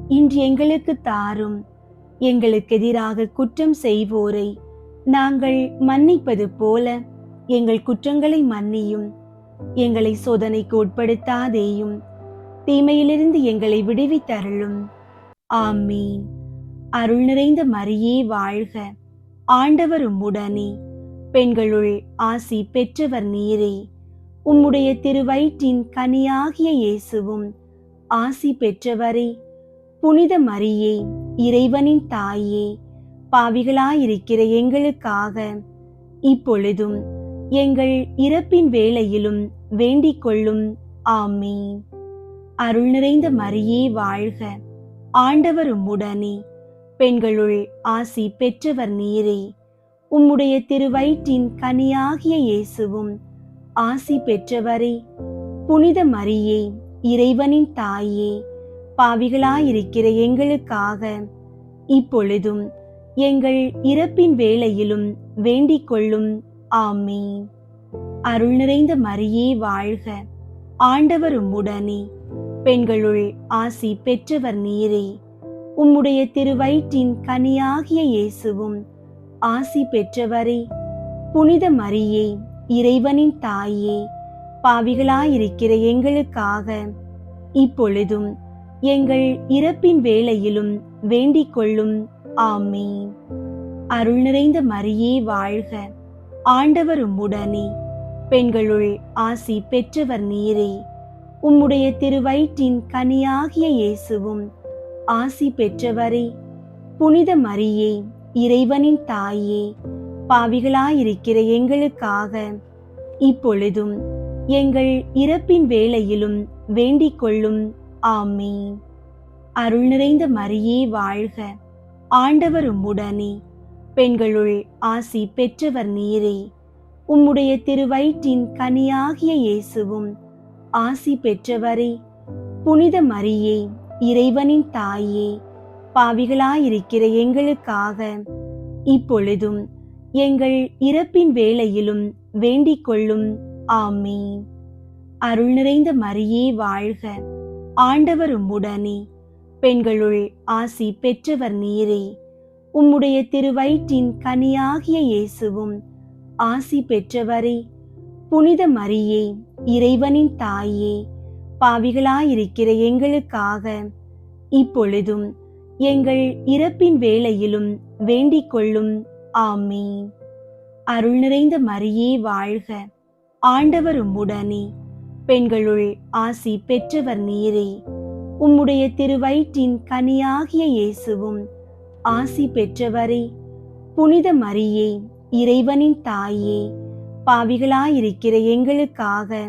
இன்று எங்களுக்கு தாரும். எங்களுக்கு எதிராக குற்றம் செய்வோரை நாங்கள் மன்னிப்பது போல எங்கள் குற்றங்களை மன்னியும். எங்களை சோதனைக்கு உட்படுத்தாதேயும், தீமையிலிருந்து எங்களை விடுவித்தருளும். ஆமீன். அருள் நிறைந்த மரியே வாழ்க. ஆண்டவர் உம்முடனே, பெண்களுள் ஆசி பெற்றவர் நீரே. உம்முடைய திருவயிற்றின் கனியாகிய இயேசுவும் ஆசி பெற்றவரே. புனித மரியே, இறைவனின் தாயே, பாவிகளாயிருக்கிற எங்களுக்காக இப்பொழுதும் எங்கள் இறப்பின் வேளையிலும் வேண்டிக் கொள்ளும். ஆமீன். அருள் நிறைந்த மரியே வாழ்க. ஆண்டவர் உம்முடனே, பெண்களுள் ஆசி பெற்றவர் நீரே. உம்முடைய திருவயிற்றின் கனியாகிய இயேசுவும் ஆசி பெற்றவரே. புனித மரியே, இறைவனின் தாயே, பாவிகளாயிருக்கிற எங்களுக்காக இப்பொழுதும் எங்கள் இறப்பின் வேளையிலும் வேண்டிக் கொள்ளும். ஆமீன். அருள் நிறைந்த மரியே வாழ்க. ஆண்டவர் உம்முடனே, பெண்களுள் ஆசி பெற்றவர் நீரே. உம்முடைய திருவயிற்றின் கனியாகிய இயேசுவும் ஆசி பெற்றவரே. புனித மரியே, இறைவனின் தாயே, பாவிகளாயிருக்கிற எங்களுக்காக இப்பொழுதும் எங்கள் இறப்பின் வேளையிலும் வேண்டிக் கொள்ளும். ஆமீன். அருள் நிறைந்த மரியே வாழ்க. ஆண்டவர் உம்முடனே, பெண்களுள் ஆசி பெற்றவர் நீரே. உம்முடைய திருவயிற்றின் கனியாகிய இயேசுவும் ஆசி பெற்றவரே. புனித மரியே, இறைவனின் தாயே, பாவிகளாயிருக்கிற எங்களுக்காக இப்பொழுதும் எங்கள் இறப்பின் வேளையிலும் வேண்டிக் கொள்ளும். ஆமீன். அருள் நிறைந்த மரியே வாழ்க. ஆண்டவர் உம்முடனே, பெண்களுள் ஆசி பெற்றவர் நீரே. உம்முடைய திருவயிற்றின் கனியாகிய இயேசுவும் ஆசி பெற்றவரே. புனித மரியே, இறைவனின் தாயே, பாவிகளாயிருக்கிற எங்களுக்காக இப்பொழுதும் எங்கள் இறப்பின் வேளையிலும் வேண்டிக் கொள்ளும். ஆமீன். அருள் நிறைந்த மரியே வாழ்க. ஆண்டவர் உம்முடனே, பெண்களுள் ஆசி பெற்றவர் நீரே. உம்முடைய திருவயிற்றின் கனியாகிய இயேசுவும் ஆசி பெற்றவரே. புனித மரியே, இறைவனின் தாயே, பாவிகளாயிருக்கிற எங்களுக்காக இப்பொழுதும் எங்கள் இறப்பின் வேளையிலும் வேண்டிக் கொள்ளும். ஆமீன். அருள் நிறைந்த மரியே வாழ்க. ஆண்டவர் உம்முடனே, பெண்களுள் ஆசி பெற்றவர் நீரே. உம்முடைய திருவயிற்றின் கனியாகிய இயேசுவும் ஆசி பெற்றவரே. புனித மரியே, இறைவனின் தாயே, பாவிகளாயிருக்கிற எங்களுக்காக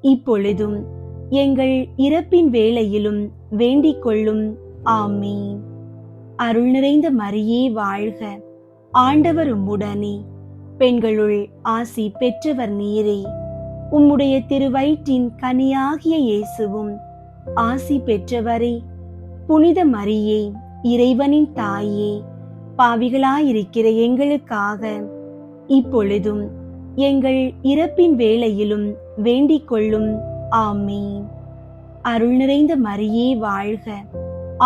இப்பொழுதும் எங்கள் இறப்பின் வேளையிலும் வேண்டிக் கொள்ளும். ஆமீன். அருள் நிறைந்த மரியே வாழ்க. ஆண்டவர் உம்முடனே, பெண்களுள் ஆசி பெற்றவர் நீரே. உம்முடைய திருவயிற்றின் கனியாகிய இயேசுவும் ஆசி பெற்றவரே. புனித மரியே, இறைவனின் தாயே, பாவிகளாயிருக்கிற எங்களுக்காக இப்பொழுதும் எங்கள் இறப்பின் வேளையிலும் வேண்டிக் கொள்ளும். ஆமீன். அருள் நிறைந்த மரியே வாழ்க,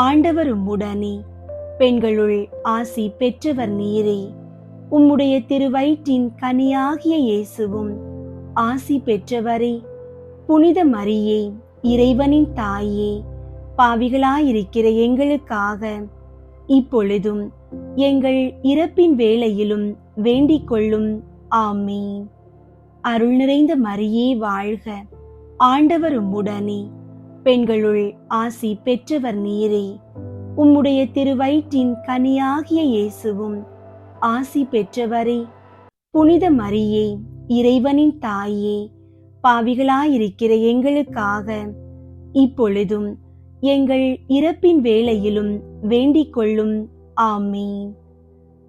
ஆண்டவர் உம்முடனே, பெண்களுள் ஆசி பெற்றவர் நீரே. உம்முடைய திருவயிற்றின் கனியாகிய இயேசுவும் ஆசி பெற்றவரே. புனித மரியே, இறைவனின் தாயே, பாவிகளாயிருக்கிற எங்களுக்காக இப்பொழுதும் எங்கள் இறப்பின் வேளையிலும் வேண்டிக் கொள்ளும். ஆமீன். அருள் நிறைந்த மரியே வாழ்க, ஆண்டவர் உம்முடனே, பெண்களுள் ஆசி பெற்றவர் நீரே. உம்முடைய திருவயிற்றின் கனியாகிய இயேசுவும் ஆசி பெற்றவரே. புனித மரியே, இறைவனின் தாயே, பாவிகளாயிருக்கிற எங்களுக்காக இப்பொழுதும் எங்கள் இறப்பின் வேளையிலும் வேண்டிக் கொள்ளும். ஆமீன்.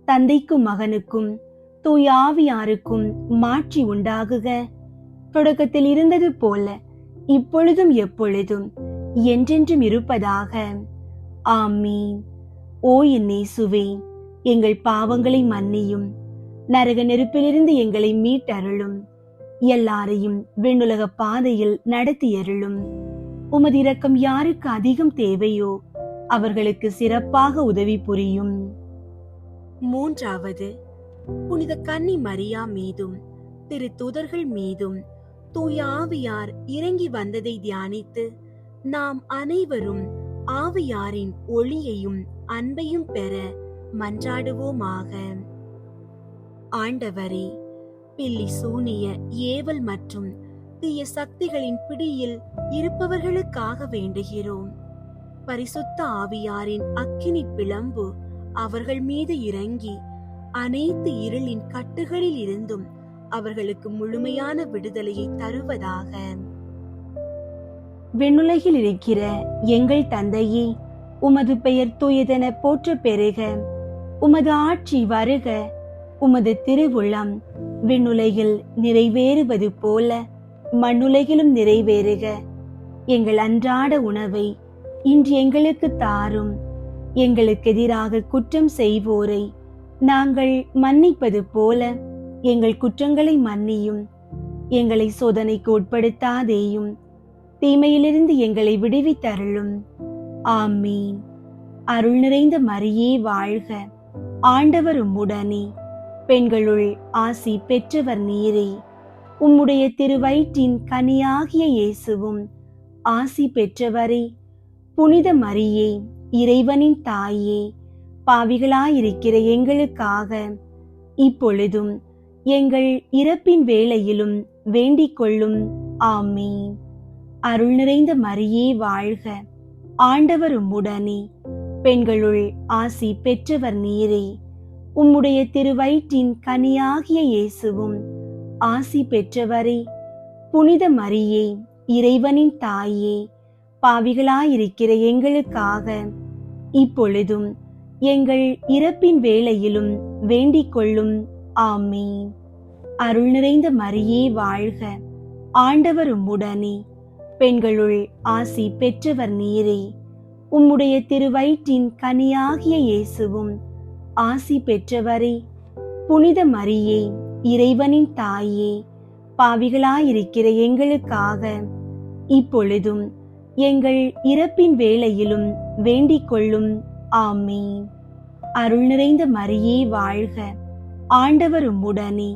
தந்தைக்கும் மகனுக்கும் தூய ஆவியாருக்கும் மாட்சி உண்டாகுக. தொடக்கத்தில் இருந்தது போல இப்பொழுதும் எப்பொழுதும் என்றென்றும் இருப்பதாக. ஆமீன். ஓ என் இயேசுவே, எங்கள் பாவங்களை மன்னியும், நரக நெருப்பிலிருந்து எங்களை மீட்டருளும், எல்லாரையும் விண்ணுலக பாதையில் நடத்தியருளும். உமது இரக்கம் யாருக்கு அதிகம் தேவையோ அவர்களுக்கு சிறப்பாக உதவி புரியும். மூன்றாவது, புனித கன்னி மரியா மீதும் திரு தூதர்கள் மீதும் தூய ஆவியார் இறங்கி வந்ததை தியானித்து நாம் அனைவரும் ஆவியாரின் ஒளியையும் அன்பையும் பெற மன்றாடுவோமாக. ஆண்டவரே, பில்லி சூனிய ஏவல் மற்றும் தீய சக்திகளின் பிடியில் இருப்பவர்களுக்காக வேண்டுகிறோம். பரிசுத்த ஆவியாரின் அக்கினி பிளம்பு அவர்கள் மீது இறங்கி அனைத்து இருளின் கட்டுகளில் இருந்தும் அவர்களுக்கு முழுமையான விடுதலையை தருவதாக. விண்ணுலகில் இருக்கிற எங்கள் தந்தையே, உமது பெயர் தூயதென போற்ற பெறுக. உமது ஆட்சி வருக. உமது திருவுளம் விண்ணுலகில் நிறைவேறுவது போல மண்ணுலகிலும் நிறைவேறுக. எங்கள் அன்றாட உணவை இன்று எங்களுக்கு தாரும். எங்களுக்கு எதிராக குற்றம் செய்வோரை நாங்கள் மன்னிப்பது போல எங்கள் குற்றங்களை மன்னியும். எங்களை சோதனைக்கு உட்படுத்தாதேயும், தீமையிலிருந்து எங்களை விடுவித்தருளும். ஆமீன். அருள் நிறைந்த மரியே வாழ்க, ஆண்டவர் உம்முடனே, பெண்களுள் ஆசி பெற்றவர் நீரே. உம்முடைய திருவயிற்றின் கனியாகிய இயேசுவும் ஆசி பெற்றவரே. புனித மரியே, இறைவனின் தாயே, பாவிகளாயிருக்கிற எங்களுக்காக இப்பொழுதும் எங்கள் இறப்பின் வேளையிலும் வேண்டிக் கொள்ளும். ஆமீன். அருள் நிறைந்த மரியே வாழ்க, ஆண்டவர் உம்முடனே, பெண்களுள் ஆசி பெற்றவர் நீரே. உம்முடைய திருவயிற்றின் கனியாகிய இயேசுவும் ஆசி பெற்றவரே. புனித மரியே, இறைவனின் தாயே, பாவிகளாயிருக்கிற எங்களுக்காக இப்பொழுதும் எங்கள் இறப்பின் வேளையிலும் வேண்டிக் கொள்ளும். ஆமீன். அருள் நிறைந்த மரியே வாழ்க, ஆண்டவர் உம்முடனே, பெண்களுள் ஆசி பெற்றவர் நீரே. உம்முடைய திருவயிற்றின் கனியாகிய இயேசுவும் ஆசி பெற்றவரே. புனித மரியே, இறைவனின் தாயே, பாவிகளாயிருக்கிற எங்களுக்காக இப்பொழுதும் எங்கள் இறப்பின் வேளையிலும் வேண்டிக் கொள்ளும். ஆமீன். அருள் நிறைந்த மரியே வாழ்க, ஆண்டவர் உம்முடனே,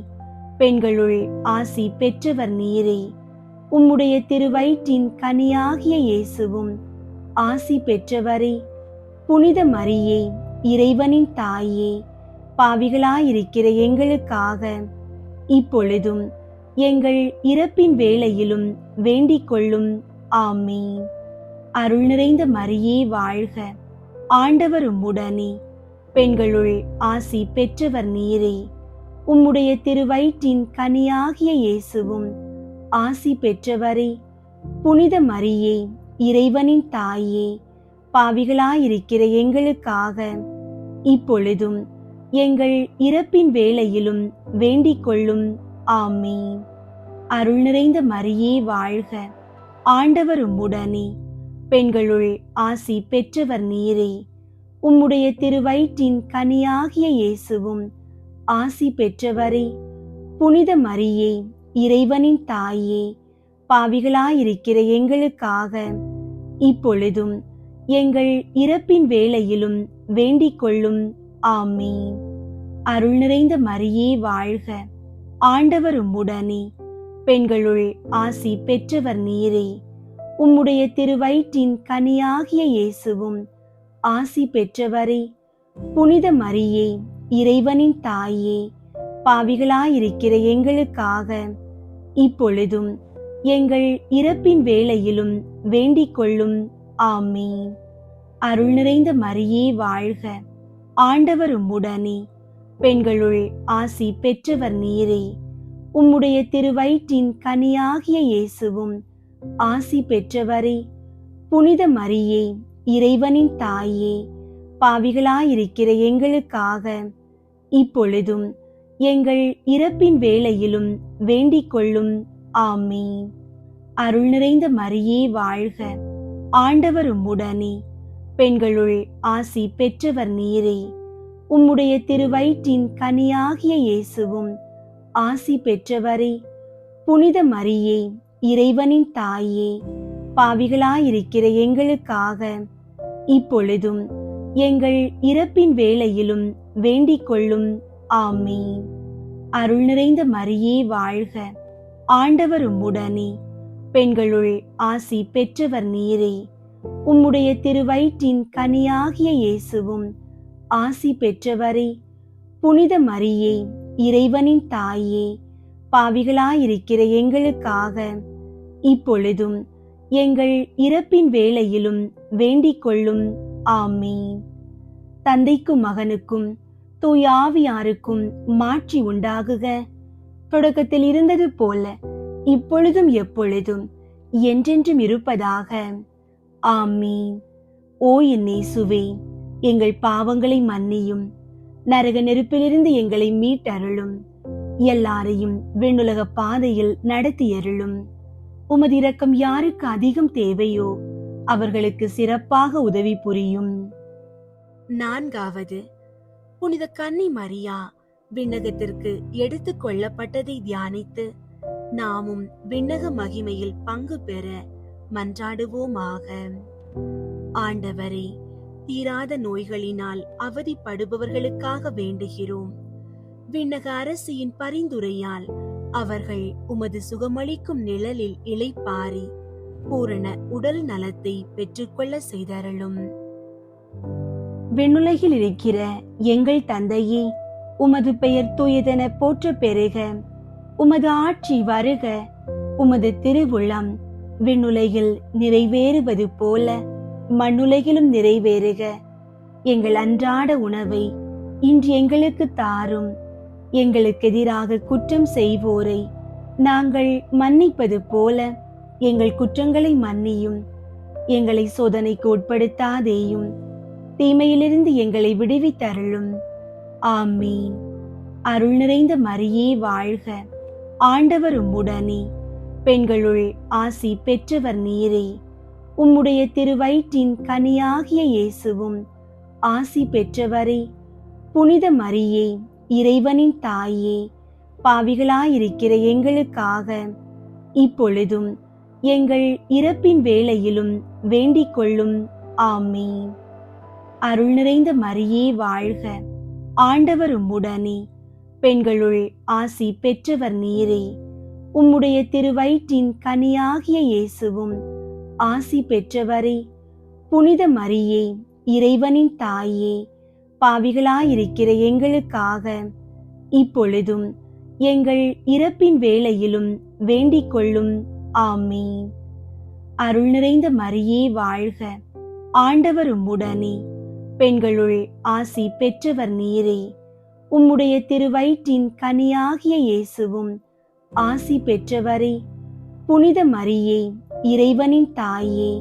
பெண்களுள் ஆசி பெற்றவர் நீரே. உம்முடைய திருவயிற்றின் கனியாகிய இயேசுவும் ஆசி பெற்றவரே. புனித மரியே, இறைவனின் தாயே, பாவிகளாயிருக்கிற எங்களுக்காக இப்பொழுதும் எங்கள் இறப்பின் வேளையிலும் வேண்டிக் கொள்ளும். ஆமீன். அருள் நிறைந்த மரியே வாழ்க, ஆண்டவர் உம்முடனே, பெண்களுள் ஆசி பெற்றவர் நீரே. உம்முடைய திருவயிற்றின் கனியாகிய இயேசுவும் ஆசி பெற்றவரே. புனித மரியே, இறைவனின் தாயே, பாவிகளாயிருக்கிற எங்களுக்காக இப்பொழுதும் எங்கள் இறப்பின் வேளையிலும் வேண்டிக் கொள்ளும். ஆமீன். அருள் நிறைந்த மரியே வாழ்க, ஆண்டவர் உம்முடனே, பெண்களுள் ஆசி பெற்றவர் நீரே. உம்முடைய திருவயிற்றின் கனியாகிய இயேசுவும் ஆசி பெற்றவரே. புனித மரியே, இறைவனின் தாயே, பாவிகளாயிருக்கிற எங்களுக்காக இப்பொழுதும் எங்கள் இறப்பின் வேளையிலும் வேண்டிக் கொள்ளும். ஆமீன். அருள் நிறைந்த மரியே வாழ்க, ஆண்டவர் உம்முடனே, பெண்களுள் ஆசி பெற்றவர் நீரே. உம்முடைய திருவயிற்றின் கனியாகிய இயேசுவும் ஆசி பெற்றவரே. புனித மரியே, இறைவனின் தாயே, பாவிகளாயிருக்கிற எங்களுக்காக இப்பொழுதும் எங்கள் இறப்பின் வேளையிலும் வேண்டிக் கொள்ளும். ஆமீன். அருள் நிறைந்த மரியே வாழ்க, ஆண்டவர் உம்முடனே, பெண்களுள் ஆசி பெற்றவர் நீரே. உம்முடைய திருவயிற்றின் கனியாகிய இயேசுவும் ஆசி பெற்றவரே. புனித மரியே, இறைவனின் தாயே, பாவிகளாயிருக்கிற எங்களுக்காக இப்பொழுதும் எங்கள் இறப்பின் வேளையிலும் வேண்டிக் கொள்ளும். ஆமீன். அருள் நிறைந்த மரியே வாழ்க, ஆண்டவர் உம்முடனே, பெண்களுள் ஆசி பெற்றவர் நீரே. உம்முடைய திருவயிற்றின் கனியாகிய இயேசுவும் ஆசி பெற்றவரே. புனித மரியே, இறைவனின் தாயே, பாவிகளாயிருக்கிற எங்களுக்காக இப்பொழுதும் எங்கள் இறப்பின் வேளையிலும் வேண்டிக் கொள்ளும். ஆமீன். அருள் நிறைந்த மரியே வாழ்க, ஆண்டவர் உம்முடனே, பெண்களுள் ஆசி பெற்றவர் நீரே. உம்முடைய திருவயிற்றின் கனியாகிய இயேசுவும் ஆசி பெற்றவரே. புனித மரியே, இறைவனின் தாயே, பாவிகளாயிருக்கிற எங்களுக்காக இப்பொழுதும் எங்கள் இறப்பின் வேளையிலும் வேண்டிக் கொள்ளும். ஆமீன். தந்தைக்கும் மகனுக்கும் தூய ஆவியாருக்கும் மாட்சி உண்டாகுக. தொடக்கத்தில் இருந்தது போல இப்பொழுதும் எப்பொழுதும் என்றென்றும் இருப்பதாக. ஆமீன். ஓ என் இயேசுவே, எங்கள் பாவங்களை மன்னியும், நரக நெருப்பிலிருந்து எங்களை மீட்டருளும், எல்லாரையும் விண்ணுலக பாதையில் நடத்தியருளும். உமது இரக்கம் யாருக்கு அதிகம் தேவையோ அவர்களுக்கு சிறப்பாக உதவி புரியும். 4வது, புனித கன்னி மரியா விண்ணகத்திற்கு எடுத்துக் கொள்ளப்பட்டதை தியானித்து நாமும் விண்ணக மகிமையில் பங்கு பெற மன்றாடுவோமாக. ஆண்டவரே, தீராத நோய்களினால் அவதிப்படுபவர்களுக்காக வேண்டுகிறோம். விண்ணக அரசியின் பரிந்துரையால் அவர்கள் உமது சுகமளிக்கும் நிழலில் இளைப்பாரி பூரண உடல் நலத்தை பெற்றுக்கொள்ள செய்தருளும். விண்ணுலகில் இருக்கிற எங்கள் தந்தையே, உமது பெயர் தூயதென போற்ற பெறுக. உமது ஆட்சி வருக. உமது திருவுளம் விண்ணுலகில் நிறைவேறுவது போல மண்ணுலகிலும் நிறைவேறுக. எங்கள் அன்றாட உணவை இன்று எங்களுக்கு தாரும். எங்களுக்கு எதிராக குற்றம் செய்வோரை நாங்கள் மன்னிப்பது போல எங்கள் குற்றங்களை மன்னியும். எங்களை சோதனைக்கு உட்படுத்தாதேயும், தீமையிலிருந்து எங்களை விடுவித்தருளும். ஆமீன். அருள் நிறைந்த மரியே வாழ்க, ஆண்டவர் உம்முடனே, பெண்களுள் ஆசி பெற்றவர் நீரே. உம்முடைய திருவயிற்றின் கனியாகிய இயேசுவும் ஆசி பெற்றவரே. புனித மரியே, இறைவனின் தாயே, பாவிகளாயிருக்கிற எங்களுக்காக இப்பொழுதும் எங்கள் இறப்பின் வேளையிலும் வேண்டிக் கொள்ளும். ஆமீன். அருள் நிறைந்த மரியே வாழ்க, ஆண்டவர் உம்முடனே, பெண்களுள் ஆசி பெற்றவர் நீரே. உம்முடைய திருவயிற்றின் கனியாகிய இயேசுவும் ஆசி பெற்றவரே. புனித மரியே, இறைவனின் தாயே, பாவிகளாயிருக்கிற எங்களுக்காக இப்பொழுதும் எங்கள் இறப்பின் வேளையிலும் வேண்டிக் கொள்ளும். ஆமீன். அருள் நிறைந்த மரியே வாழ்க, ஆண்டவர் உம்முடனே, பெண்களுள் ஆசி பெற்றவர் நீரே. உம்முடைய திருவயிற்றின் கனியாகிய இயேசுவும் ஆசி பெற்றவரே. புனித மரியே, இறைவனின் தாயே,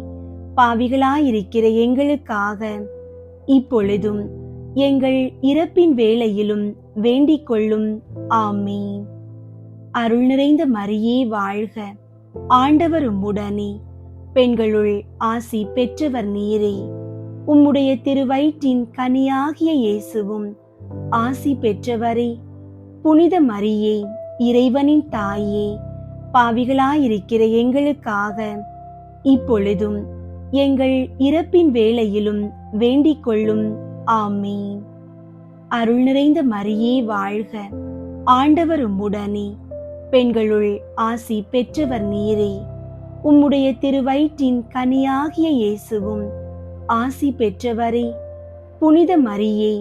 பாவிகளாயிருக்கிற எங்களுக்காக இப்பொழுதும் எங்கள் இறப்பின் வேளையிலும் வேண்டிக் கொள்ளும். ஆமீன். அருள் நிறைந்த மரியே வாழ்க, ஆண்டவர் உம்முடனே, பெண்களுள் ஆசி பெற்றவர் நீரே. உம்முடைய திருவயிற்றின் கனியாகிய இயேசுவும் ஆசி பெற்றவரே. புனித மரியே, இறைவனின் தாயே, பாவிகளாயிருக்கிற எங்களுக்காக இப்பொழுதும் எங்கள் இறப்பின் வேளையிலும் வேண்டிக் கொள்ளும். ஆமீன். அருள் நிறைந்த மரியே வாழ்க, ஆண்டவர் உம்முடனே, பெண்களுள் ஆசி பெற்றவர் நீரே. உம்முடைய திருவயிற்றின் கனியாகிய இயேசுவும் ஆசி பெற்றவரே. புனித மரியே,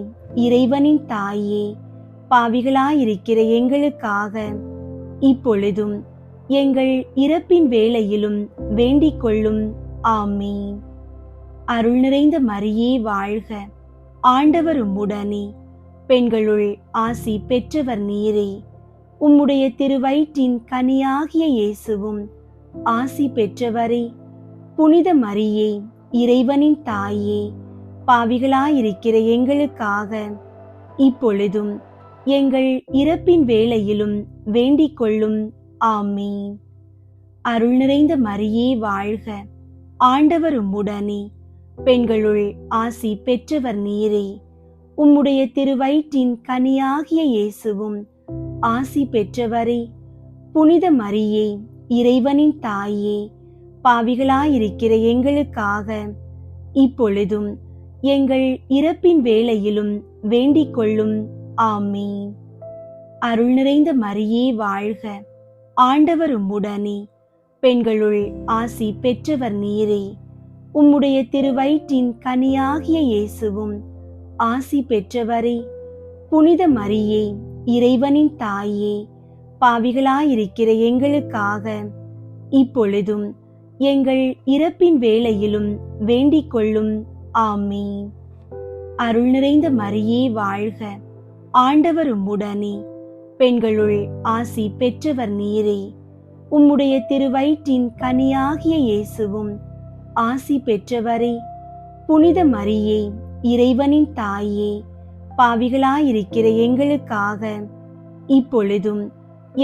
இறைவனின் தாயே, பாவிகளாயிருக்கிற எங்களுக்காக இப்பொழுதும் எங்கள் இறப்பின் வேளையிலும் வேண்டிக் கொள்ளும். ஆமீன். அருள் நிறைந்த மரியே வாழ்க, ஆண்டவர் உம்முடனே, பெண்களுள் ஆசி பெற்றவர் நீரே. உம்முடைய திருவயிற்றின் கனியாகிய இயேசுவும் ஆசி பெற்றவரே. புனித மரியே, இறைவனின் தாயே, பாவிகளாயிருக்கிற எங்களுக்காக இப்பொழுதும் எங்கள் இறப்பின் வேளையிலும் வேண்டிக் கொள்ளும். ஆமீன். அருள் நிறைந்த மரியே வாழ்க, ஆண்டவர் உம்முடனே, பெண்களுள் ஆசி பெற்றவர் நீரே. உம்முடைய திருவயிற்றின் கனியாகிய இயேசுவும் ஆசி பெற்றவரே. புனித மரியே, இறைவனின் தாயே, பாவிகளாயிருக்கிற எங்களுக்காக இப்பொழுதும் எங்கள் இறப்பின் வேளையிலும் வேண்டிக் கொள்ளும். ஆமீன். அருள் நிறைந்த மரியே வாழ்க, ஆண்டவர் உம்முடனே, பெண்களுள் ஆசி பெற்றவர் நீரே. உம்முடைய திருவயிற்றின் கனியாகிய இயேசுவும் ஆசி பெற்றவரே. புனித மரியே, இறைவனின் தாயே, பாவிகளாயிருக்கிற எங்களுக்காக இப்பொழுதும் எங்கள் இறப்பின் வேளையிலும் வேண்டிக் கொள்ளும். ஆமீன். அருள் நிறைந்த மரியே வாழ்க, ஆண்டவர் உம்முடனே, பெண்களுள் ஆசி பெற்றவர் நீரே. உம்முடைய திருவயிற்றின் கனியாகிய இயேசுவும் ஆசி பெற்றவரே. புனித மரியே, இறைவனின் தாயே, பாவிகளாயிருக்கிற எங்களுக்காக இப்பொழுதும்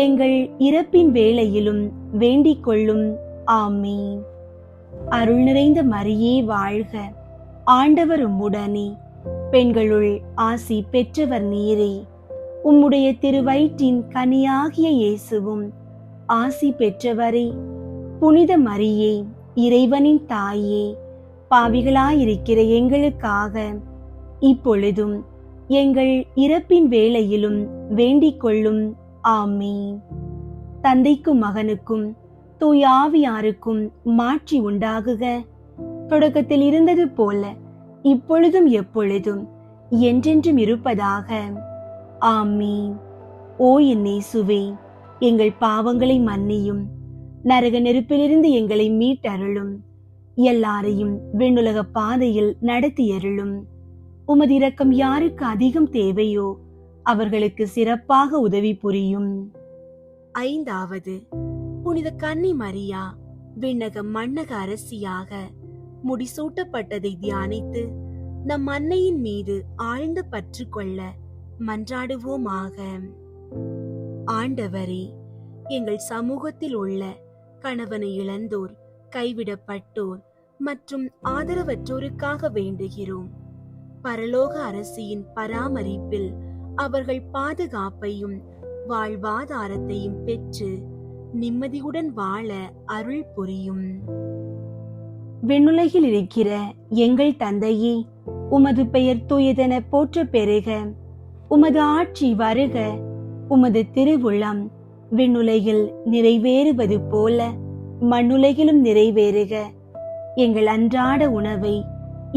எங்கள் இறப்பின் வேளையிலும் வேண்டிக் கொள்ளும். ஆமீன். அருள் நிறைந்த மரியே வாழ்க, ஆண்டவர் உம்முடனே, பெண்களுள் ஆசி பெற்றவர் நீரே. உம்முடைய திருவயிற்றின் கனியாகிய இயேசுவும் ஆசி பெற்றவரே. புனித மரியே, இறைவனின் தாயே, பாவிகளாயிருக்கிற எங்களுக்காக இப்பொழுதும் எங்கள் இறப்பின் வேளையிலும் வேண்டிக் கொள்ளும். ஆமீன். தந்தைக்கும் மகனுக்கும் தூய ஆவியாருக்கும் மாட்சி உண்டாகுக. தொடக்கத்தில் இருந்தது போல இப்பொழுதும் எப்பொழுதும் என்றென்றும் இருப்பதாக. ஆமீன். ஓ என் இயேசுவே, எங்கள் பாவங்களை மன்னியும், நரக நெருப்பிலிருந்து எங்களை மீட்டருளும், எல்லாரையும் விண்ணுலக பாதையில் நடத்தியருளும். உமது இரக்கம் யாருக்கு அதிகம் தேவையோ அவர்களுக்கு சிறப்பாக உதவி புரியும். ஐந்தாவது, புனித கன்னி மரியா விண்ணக மண்ணக அரசியாக முடிசூட்டப்பட்டதை தியானித்து நம் அன்னையின் மீது ஆழ்ந்த பற்று கொள்ள மன்றாடுவோமாக. ஆண்டவரே, எங்கள் சமூகத்தில் உள்ள கணவனை இழந்தோர், கைவிடப்பட்டோர் மற்றும் ஆதரவற்றோருக்காக வேண்டுகிறோம். பரலோக அரசியின் பராமரிப்பில் அவர்கள் பாதுகாப்பையும் வாழ்வாதாரத்தையும் பெற்று நிம்மதியுடன் வாழ அருள் புரியும். விண்ணுலகில் இருக்கிற எங்கள் தந்தையே, உமது பெயர் தூயதென போற்ற பெறுக. உமது ஆட்சி வருக. உமது திருவுளம் விண்ணுலகில் நிறைவேறுவது போல மண்ணுலகிலும் நிறைவேறுக. எங்கள் அன்றாட உணவை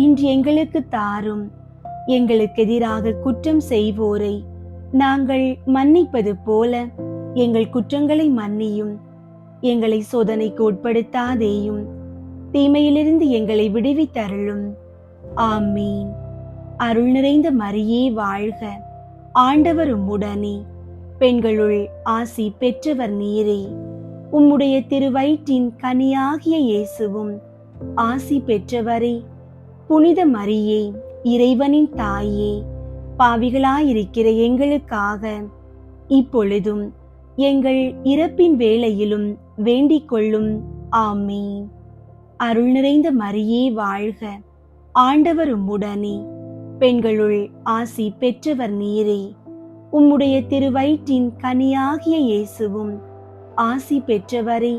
இன்று எங்களுக்கு தாரும். எங்களுக்கு எதிராக குற்றம் செய்வோரை நாங்கள் மன்னிப்பது போல எங்கள் குற்றங்களை மன்னியும். எங்களை சோதனைக்கு உட்படுத்தாதேயும், தீமையிலிருந்து எங்களை விடுவித்தருளும். ஆமீன். அருள் நிறைந்த மரியே வாழ்க, ஆண்டவர் உம்முடனே, பெண்களுள் ஆசி பெற்றவர் நீரே. உம்முடைய திருவயிற்றின் கனியாகிய இயேசுவும் ஆசி பெற்றவரே. புனித மரியே, இறைவனின் தாயே, பாவிகளாயிருக்கிற எங்களுக்காக இப்பொழுதும் எங்கள் இறப்பின் வேளையிலும் வேண்டிக் கொள்ளும். ஆமீன். அருள் நிறைந்த மரியே வாழ்க, ஆண்டவர் உம்முடனே, பெண்களுள் ஆசி பெற்றவர் நீரே. உம்முடைய திருவயிற்றின் கனியாகிய இயேசுவும் ஆசி பெற்றவரே.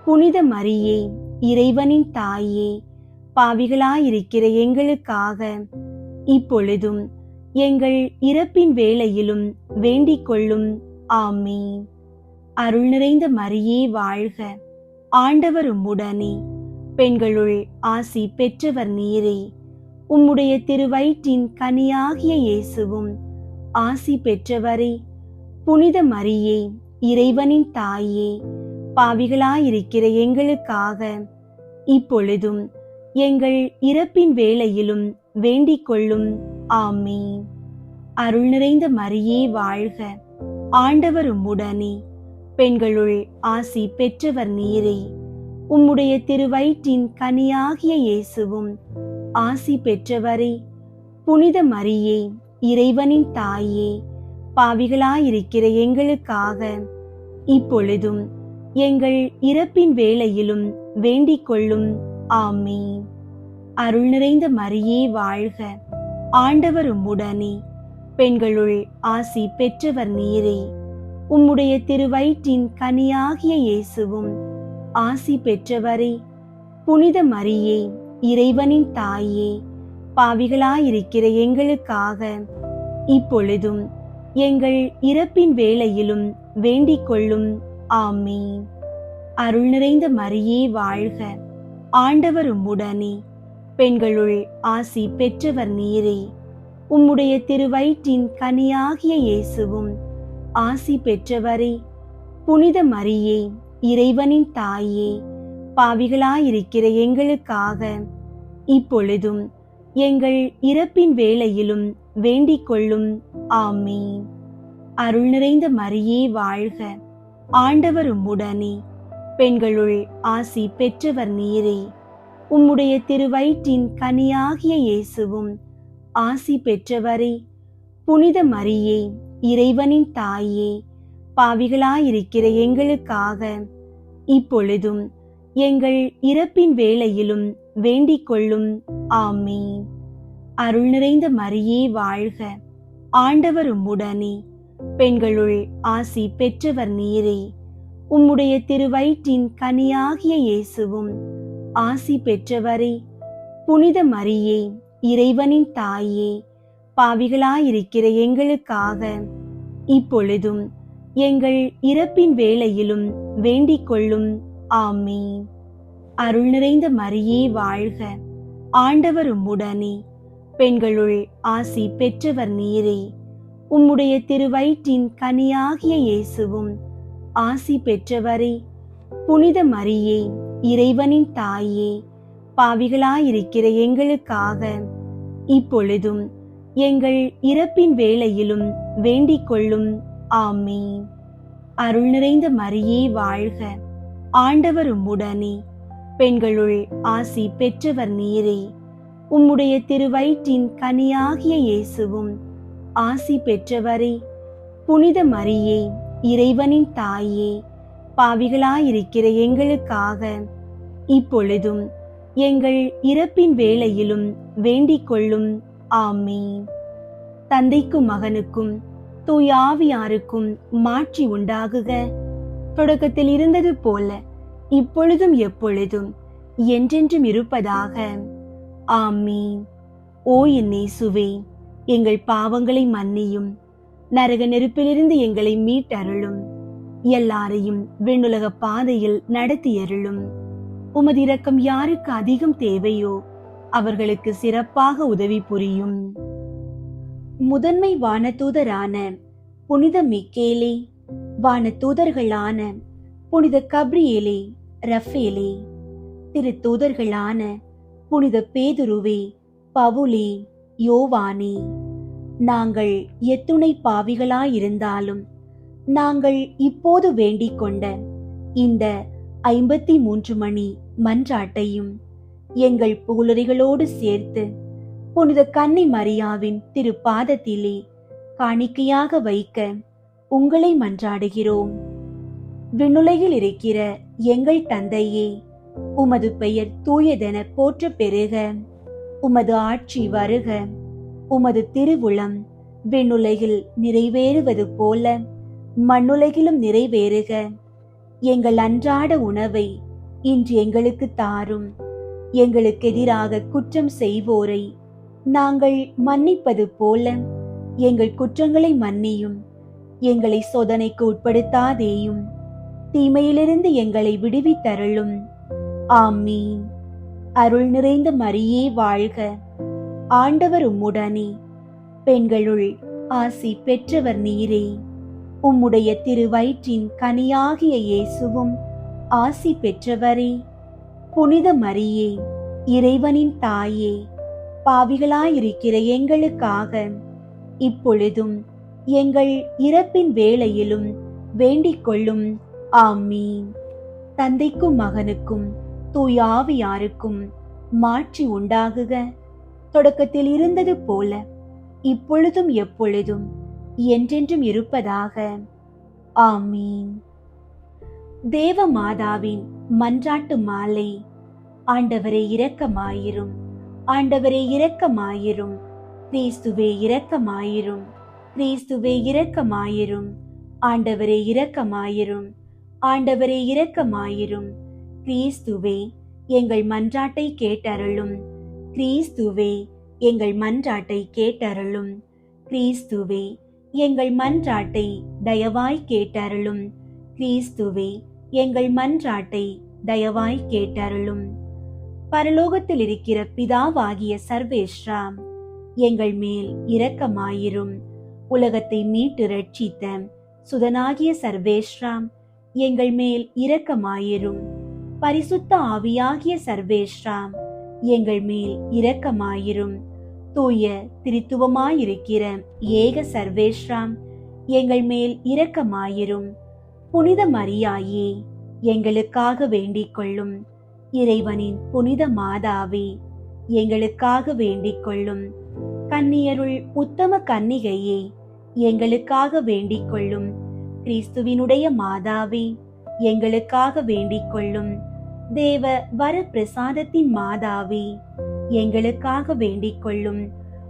புனித மரியே, இறைவனின் தாயே, பாவிகளாயிருக்கிற எங்களுக்காக இப்பொழுதும் எங்கள் இறப்பின் வேளையிலும் வேண்டிக் கொள்ளும். ஆமீன். அருள் நிறைந்த மரியே வாழ்க, ஆண்டவர் உம்முடனே, பெண்களுள் ஆசி பெற்றவர் நீரே. உம்முடைய திருவயிற்றின் கனியாகிய இயேசுவும் ஆசி பெற்றவரே. புனித மரியே, இறைவனின் தாயே, பாவிகளாயிருக்கிற எங்களுக்காக இப்பொழுதும் எங்கள் இறப்பின் வேளையிலும் வேண்டிக் கொள்ளும். ஆமீன். அருள் நிறைந்த மரியே வாழ்க, ஆண்டவர் உம்முடனே, பெண்களுள் ஆசி பெற்றவர் நீரே. உம்முடைய திருவயிற்றின் கனியாகிய இயேசுவும் ஆசி பெற்றவரே. புனித மரியே, இறைவனின் தாயே, பாவிகளாயிருக்கிற எங்களுக்காக இப்பொழுதும் எங்கள் இறப்பின் வேளையிலும் வேண்டிக் கொள்ளும். ஆமீன். அருள் நிறைந்த மரியே வாழ்க, ஆண்டவர் உம்முடனே, பெண்களுள் ஆசி பெற்றவர் நீரே. உம்முடைய திருவயிற்றின் கனியாகிய இயேசுவும் ஆசி பெற்றவரே. புனித மரியே, இறைவனின் தாயே, பாவிகளாயிருக்கிற எங்களுக்காக இப்பொழுதும் எங்கள் இறப்பின் வேளையிலும் வேண்டிக் கொள்ளும். ஆமீன். அருள் நிறைந்த மரியே வாழ்க, ஆண்டவர் உம்முடனே, பெண்களுள் ஆசி பெற்றவர் நீரே. உம்முடைய திருவயிற்றின் கனியாகிய இயேசுவும் ஆசி பெற்றவரே. புனித மரியே, இறைவனின் தாயே, பாவிகளாயிருக்கிற எங்களுக்காக இப்பொழுதும் எங்கள் இறப்பின் வேளையிலும் வேண்டிக் கொள்ளும். ஆமீன். அருள் நிறைந்த மரியே வாழ்க, ஆண்டவர் உம்முடனே, பெண்களுள் ஆசி பெற்றவர் நீரே. உம்முடைய திருவயிற்றின் கனியாகிய இயேசுவும் ஆசி பெற்றவரே. புனித மரியே, இறைவனின் தாயே, பாவிகளாயிருக்கிற எங்களுக்காக இப்பொழுதும் எங்கள் இறப்பின் வேளையிலும் வேண்டிக் கொள்ளும். ஆமீன். அருள் நிறைந்த மரியே வாழ்க, ஆண்டவர் உம்முடனே, பெண்களுள் ஆசி பெற்றவர் நீரே. உம்முடைய திருவயிற்றின் கனியாகிய இயேசுவும் ஆசி பெற்றவரே. புனித மரியே, இறைவனின் தாயே, பாவிகளாயிருக்கிற எங்களுக்காக இப்பொழுதும் எங்கள் இறப்பின் வேளையிலும் வேண்டிக் கொள்ளும். ஆமீன். அருள் நிறைந்த மரியே வாழ்க, ஆண்டவர் உம்முடனே, பெண்களுள் ஆசி பெற்றவர் நீரே. உம்முடைய திருவயிற்றின் கனியாகிய இயேசுவும் ஆசி பெற்றவரே. புனித மரியே, இறைவனின் தாயே, பாவிகளாயிருக்கிற எங்களுக்காக இப்பொழுதும் எங்கள் இறப்பின் வேளையிலும் வேண்டிக் கொள்ளும். ஆமீன். அருள் நிறைந்த மரியே வாழ்க, ஆண்டவர் உம்முடனே, பெண்களுள் ஆசி பெற்றவர் நீரே. உம்முடைய திருவயிற்றின் கனியாகிய இயேசுவும் ஆசி பெற்றவரே. புனித மரியே, இறைவனின் தாயே, பாவிகளாயிருக்கிற எங்களுக்காக இப்பொழுதும் எங்கள் இறப்பின் வேளையிலும் வேண்டிக் கொள்ளும். ஆமீன். தந்தைக்கும் மகனுக்கும் தூய ஆவியாருக்கும் மாட்சி உண்டாகுக. தொடக்கத்தில் இருந்தது போல இப்பொழுதும் எப்பொழுதும் என்றென்றும் இருப்பதாக. ஆமீன். ஓ என் இயேசுவே, எங்கள் பாவங்களை மன்னியும், நரக நெருப்பிலிருந்து எங்களை மீட்டருளும், எல்லாரையும் விண்ணுலக பாதையில் நடத்தியருளும். உமது இரக்கம் யாருக்கு அதிகம் தேவையோ அவர்களுக்கு சிறப்பாக உதவி புரியும். முதன்மை வானதூதரான புனித மிக்கேலே, வானதூதர்களான புனித கப்ரியேலே, ரஃபேலே, திருத்தூதர்களான புனித பேதுருவே, பவுலே, யோவானே, நாங்கள் எத்துணை பாவிகளாயிருந்தாலும் நாங்கள் இப்போது வேண்டிக் கொண்ட இந்த 53 மணி மன்றாட்டையும் எங்கள் புகழுரைகளோடு சேர்த்து புனித கன்னி மரியாவின் திருப்பாதத்திலே காணிக்கையாக வைக்க உங்களை மன்றாடுகிறோம். விண்ணுலகில் இருக்கிற எங்கள் தந்தையே, உமது பெயர் தூயதென போற்ற பெறுக. உமது ஆட்சி வருக. உமது திருவுளம் விண்ணுலகில் நிறைவேறுவது போல மண்ணுலகிலும் நிறைவேறுக. எங்கள் அன்றாட உணவை இன்று எங்களுக்கு தாரும். எங்களுக்கு எதிராக குற்றம் செய்வோரை நாங்கள் மன்னிப்பது போல எங்கள் குற்றங்களை மன்னியும். எங்களை சோதனைக்கு உட்படுத்தாதேயும், தீமையிலிருந்து எங்களை விடுவித்தருளும். ஆமீன். அருள் நிறைந்த மரியே வாழ்க. ஆண்டவர் உம்முடனே, பெண்களுள் ஆசி பெற்றவர் நீரே. உம்முடைய திருவயிற்றின் கனியாகிய இயேசுவும் ஆசி பெற்றவரே. புனித மரியே, இறைவனின் தாயே, பாவிகளாயிருக்கிற எங்களுக்காக இப்பொழுதும் எங்கள் இறப்பின் வேளையிலும் வேண்டிக் கொள்ளும். ஆமீன். தந்தைக்கும் மகனுக்கும் தூய ஆவியாருக்கும் மாட்சி உண்டாகுக. தொடக்கத்தில் இருந்தது போல இப்பொழுதும் எப்பொழுதும் என்றென்றும் இருப்பதாக. ஆமீன். தேவ மாதாவின் மன்றாட்டு மாலை. ஆண்டவரே இரக்கமாயிரும். ஆண்டவரே இரக்கமாயிரும். கிறிஸ்துவே இரக்கமாயிரும். கிறிஸ்துவே இரக்கமாயிரும். ஆண்டவரே இரக்கமாயிரும். ஆண்டவரே இரக்கமாயிரும். கிறிஸ்துவே எங்கள் மன்றாட்டை கேட்டருளும். கிறிஸ்துவே எங்கள் மன்றாட்டை கேட்டருளும். கிறிஸ்துவே எங்கள் மன்றாட்டை தயவாய் கேட்டருளும். கிறிஸ்துவே எங்கள் மன்றாட்டை தயவாய் கேட்டருளும். பரலோகத்தில் இருக்கிற பிதாவாகிய சர்வேஸ்வரா, எங்கள் மேல் இரக்கமாயிரும். உலகத்தை மீட்டு ரட்சித்த சுதனாகிய சர்வேஸ்வரா, எங்கள் மேல் இரக்கமாயிரும். பரிசுத்த ஆவியாகிய சர்வேஸ்வரா, எங்கள் மேல் இரக்கமாயிரும். தூய திரித்துவமாயிருக்கிற ஏக சர்வேஸ்வரா, எங்கள் மேல் இரக்கமாயிரும். புனித மரியாயே, எங்களுக்காக வேண்டிக் கொள்ளும். இறைவனின் புனித மாதாவே, எங்களுக்காக வேண்டிக் கொள்ளும். கன்னியருள் உத்தம கன்னிகையே, எங்களுக்காக வேண்டிக் கொள்ளும். கிறிஸ்துவினுடைய மாதாவே, எங்களுக்காக வேண்டிக் கொள்ளும். தேவ வர பிரசாதத்தின் மாதாவே, எங்களுக்காக வேண்டிக் கொள்ளும்.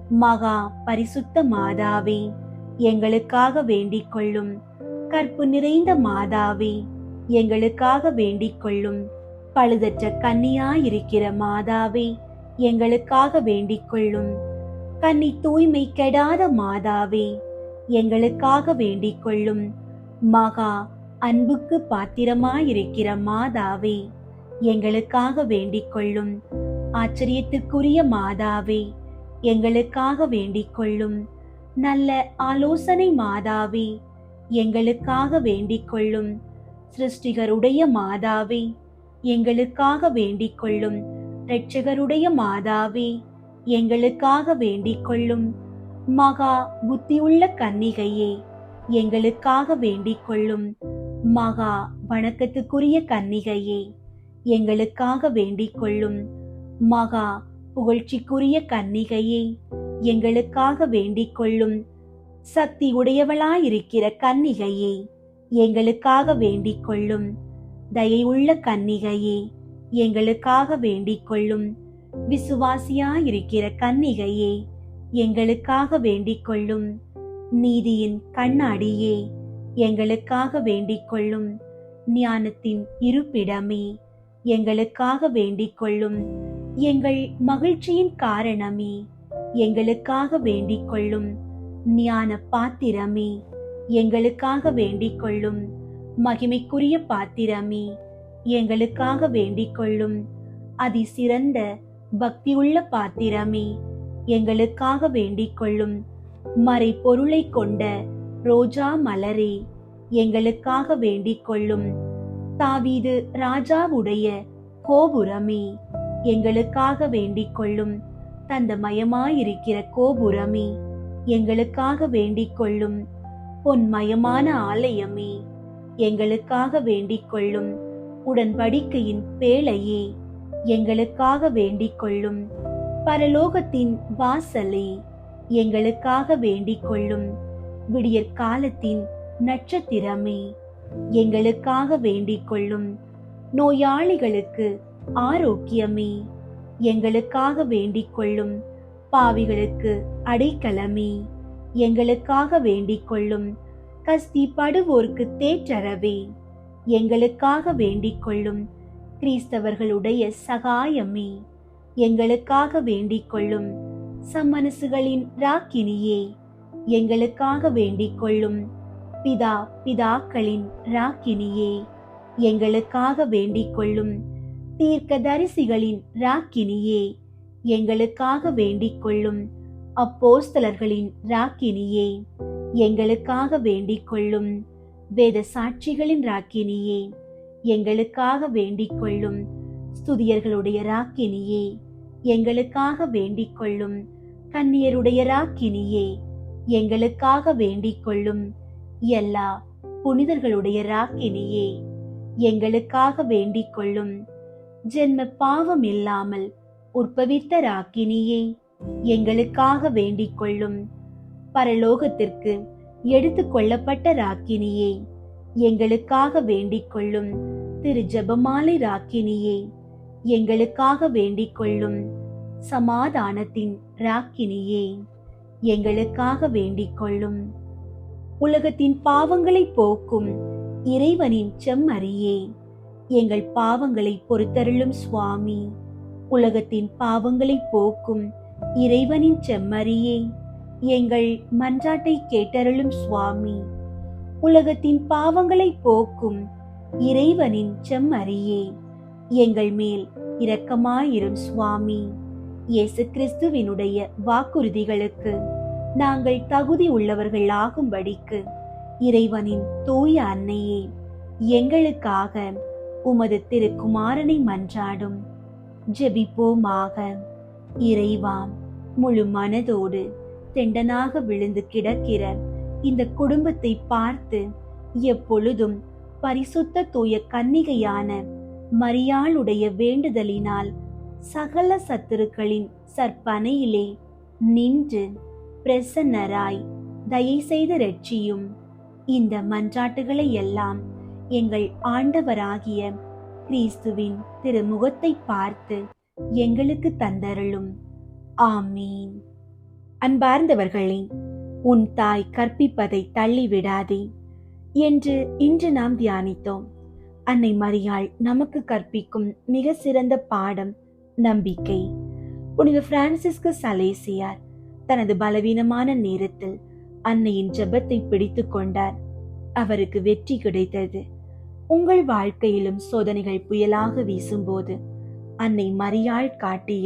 மகா பரிசுத்த மாதாவே, எங்களுக்காக வேண்டிக் கொள்ளும். கற்பு நிறைந்த மாதாவே, எங்களுக்காக வேண்டிக் கொள்ளும். பழுதற்ற கன்னியாயிருக்கிற மாதாவே, எங்களுக்காக வேண்டிக் கொள்ளும். கன்னி தூய்மை கெடாத மாதாவே, எங்களுக்காக வேண்டிக் கொள்ளும். மகா அன்புக்கு பாத்திரமாயிருக்கிற மாதாவே, எங்களுக்காக வேண்டிக் கொள்ளும். ஆச்சரியத்துக்குரிய மாதாவே, எங்களுக்காக வேண்டிக் கொள்ளும். நல்ல ஆலோசனை மாதாவே, எங்களுக்காக வேண்டிக் கொள்ளும். சிருஷ்டிகருடைய மாதாவே, எங்களுக்காக வேண்டிக் கொள்ளும். இரட்சகருடைய மாதாவே, எங்களுக்காக வேண்டிக் கொள்ளும். மகா புத்தியுள்ள கன்னிகையே, எங்களுக்காக வேண்டிக் கொள்ளும். மகா வணக்கத்துக்குரிய கன்னிகையே, எங்களுக்காக வேண்டிக் கொள்ளும். மகா புகழ்ச்சிக்குரிய கன்னிகையே, எங்களுக்காக வேண்டிக் கொள்ளும். சக்தி உடையவளாயிருக்கிற கன்னிகையே, எங்களுக்காக வேண்டிக் கொள்ளும். தயையுள்ள கன்னிகையே, எங்களுக்காக வேண்டிக் கொள்ளும். விசுவாசியாயிருக்கிற கன்னிகையே, எங்களுக்காக வேண்டிக் கொள்ளும். நீதியின் கண்ணாடியே, எங்களுக்காக வேண்டிக் கொள்ளும். ஞானத்தின் இருப்பிடமே, எங்களுக்காக வேண்டிக் கொள்ளும். எங்கள் மகிழ்ச்சியின் காரணமே, எங்களுக்காக வேண்டிக் கொள்ளும். ஞான பாத்திரமே, எங்களுக்காக வேண்டிக் கொள்ளும். மகிமைக்குரிய பாத்திரமே, எங்களுக்காக வேண்டிக் கொள்ளும். அதிசிறந்த பக்தியுள்ள பாத்திரமே, எங்களுக்காக வேண்டிக் கொள்ளும். மறை பொருளை கொண்ட ரோஜா மலரே, எங்களுக்காக வேண்டிக் கொள்ளும். தாவீது ராஜாவுடைய கோபுரமே, எங்களுக்காக வேண்டிக் கொள்ளும். தந்தமயமாயிருக்கிற கோபுரமே, எங்களுக்காக வேண்டிக் கொள்ளும். பொன்மயமான ஆலயமே, எங்களுக்காக வேண்டிக் கொள்ளும். உடன்படிக்கையின் பேழையே, எங்களுக்காக வேண்டிக் கொள்ளும். பரலோகத்தின் வாசலே, எங்களுக்காக வேண்டிக் கொள்ளும். விடியற் காலத்தின் நட்சத்திரமே, எங்களுக்காக வேண்டிக் கொள்ளும். நோயாளிகளுக்கு ஆரோக்கியமே, எங்களுக்காக வேண்டிக் கொள்ளும். பாவிகளுக்கு அடைக்கலமே, எங்களுக்காக வேண்டிக் கொள்ளும். கஸ்திப்படுவோர்க்கு தேற்றரவே, எங்களுக்காக வேண்டிக் கொள்ளும். கிறிஸ்தவர்களுடைய சகாயமே, எங்களுக்காக வேண்டிக் கொள்ளும். சம்மனசுகளின் ராக்கினியே, எங்களுக்காக வேண்டிக் கொள்ளும். பிதாக்களின் ராக்கினியே, எங்களுக்காக வேண்டிக் கொள்ளும். தீர்க்கதரிசிகளின் ராக்கினியே, எங்களுக்காக வேண்டிக் கொள்ளும். அப்போஸ்தலர்களின் ராக்கினியே, எங்களுக்காக வேண்டிக் கொள்ளும். வேத சாட்சிகளின் ராக்கினியே, எங்களுக்காக வேண்டிக் கொள்ளும். ஸ்துதியர்களுடைய ராக்கினியே, எங்களுக்காக வேண்டிக் கொள்ளும். கன்னியருடைய ராக்கினியே, எங்களுக்காக வேண்டிக் கொள்ளும். எல்லா புனிதர்களுடைய ராக்கினியே, எங்களுக்காக வேண்டிக் கொள்ளும். ஜென்ம பாவம் இல்லாமல் உற்பவித்த ராக்கினியே, எங்களுக்காக வேண்டிக் கொள்ளும். பரலோகத்திற்கு எடுத்து கொள்ளப்பட்ட ராக்கினியே, எங்களுக்காக வேண்டிக் கொள்ளும். திரு ஜெபமாலை ராக்கினியே, எங்களுக்காக வேண்டிக் கொள்ளும். சமாதானத்தின் ராக்கினியே, எங்களுக்காக வேண்டிக் கொள்ளும். உலகத்தின் பாவங்களை போக்கும் இறைவனின் செம்மறியே, எங்கள் பாவங்களை பொறுத்தருளும் சுவாமி. உலகத்தின் பாவங்களை போக்கும் இறைவனின் செம்மறியே, எங்கள் மன்றாட்டை கேட்டருளும் சுவாமி. உலகத்தின் பாவங்களை போக்கும் இறைவனின் செம்மறியே, எங்கள் மேல் இரக்கமாயிரும் சுவாமி. இயேசு கிறிஸ்துவினுடைய வாக்குறுதிகளுக்கு நாங்கள் தகுதி உள்ளவர்கள் ஆகும்படிக்கு இறைவனின் தூய அன்னையே, எங்களுக்காக உமது திருக்குமாரனை மன்றாடும். ஜெபிப்போமாக. இறைவா, முழு மனதோடு தெண்டனாக விழுந்து கிடக்கிற இந்த குடும்பத்தை பார்த்து எப்பொழுதும் பரிசுத்த தூய கன்னிகையான மரியாளுடைய வேண்டுதலினால் சகல சத்துருக்களின் சற்பனையிலே நின்று பிரசன்னராய் தயை செய்து ரட்சியும். இந்த மன்றாட்டுகளை எல்லாம் எங்கள் ஆண்டவராகிய கிறிஸ்துவின் திருமுகத்தை பார்த்து எங்களுக்கு தந்தருளும். ஆமீன். அன்பார்ந்தவர்களே, உன் தாய் கற்பிப்பதை தள்ளிவிடாதே என்று இன்று நாம் தியானித்தோம். அன்னை மரியாள் நமக்கு கற்பிக்கும் மிக சிறந்த பாடம் நம்பிக்கை. புனித பிரான்சிஸ்கு சலேசியார் தனது பலவீனமான நேரத்தில் அன்னையின் ஜெபத்தை பிடித்து கொண்டார். அவருக்கு வெற்றி கிடைத்தது. உங்கள் வாழ்க்கையிலும் சோதனைகள் புயலாக வீசும்போது அன்னை மரியாள் காட்டிய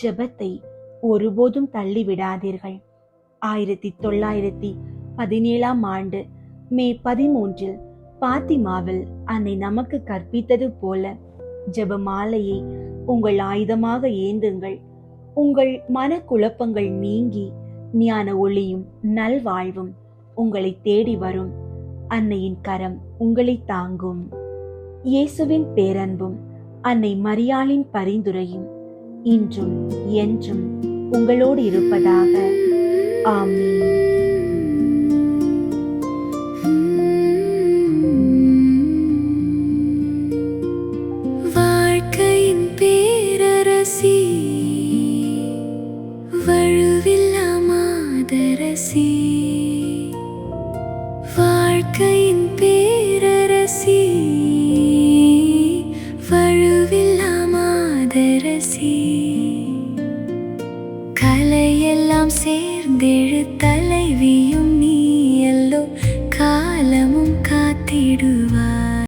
ஜெபத்தை ஒருபோதும் தள்ளிவிடாதீர்கள். 1917 ஆண்டு மே 13 பாத்திமாவில் அன்னை நமக்கு கற்பித்தது போல ஜெபமாலையை உங்கள் ஆயுதமாக ஏந்துங்கள். உங்கள் மனக்குழப்பங்கள் நீங்கி ஞான ஒளியும் நல்வாழ்வும் உங்களை தேடி வரும். அன்னையின் கரம் உங்களை தாங்கும். இயேசுவின் பேரன்பும் அன்னை மரியாளின் பரிந்துரையும் இன்றும் என்றும் உங்களோடு இருப்பதாக. ஆமீன். வாழ்க்கையின் பேரரசி, வழுவில்லா மாதரசி. வாழ்க்கையின் பேரரசி, வழுவில்லா மாதரசி. கலையெல்லாம் சேர்ந்தெழு தலைவியும் நீ எல்லோ காலமும் காத்திடு.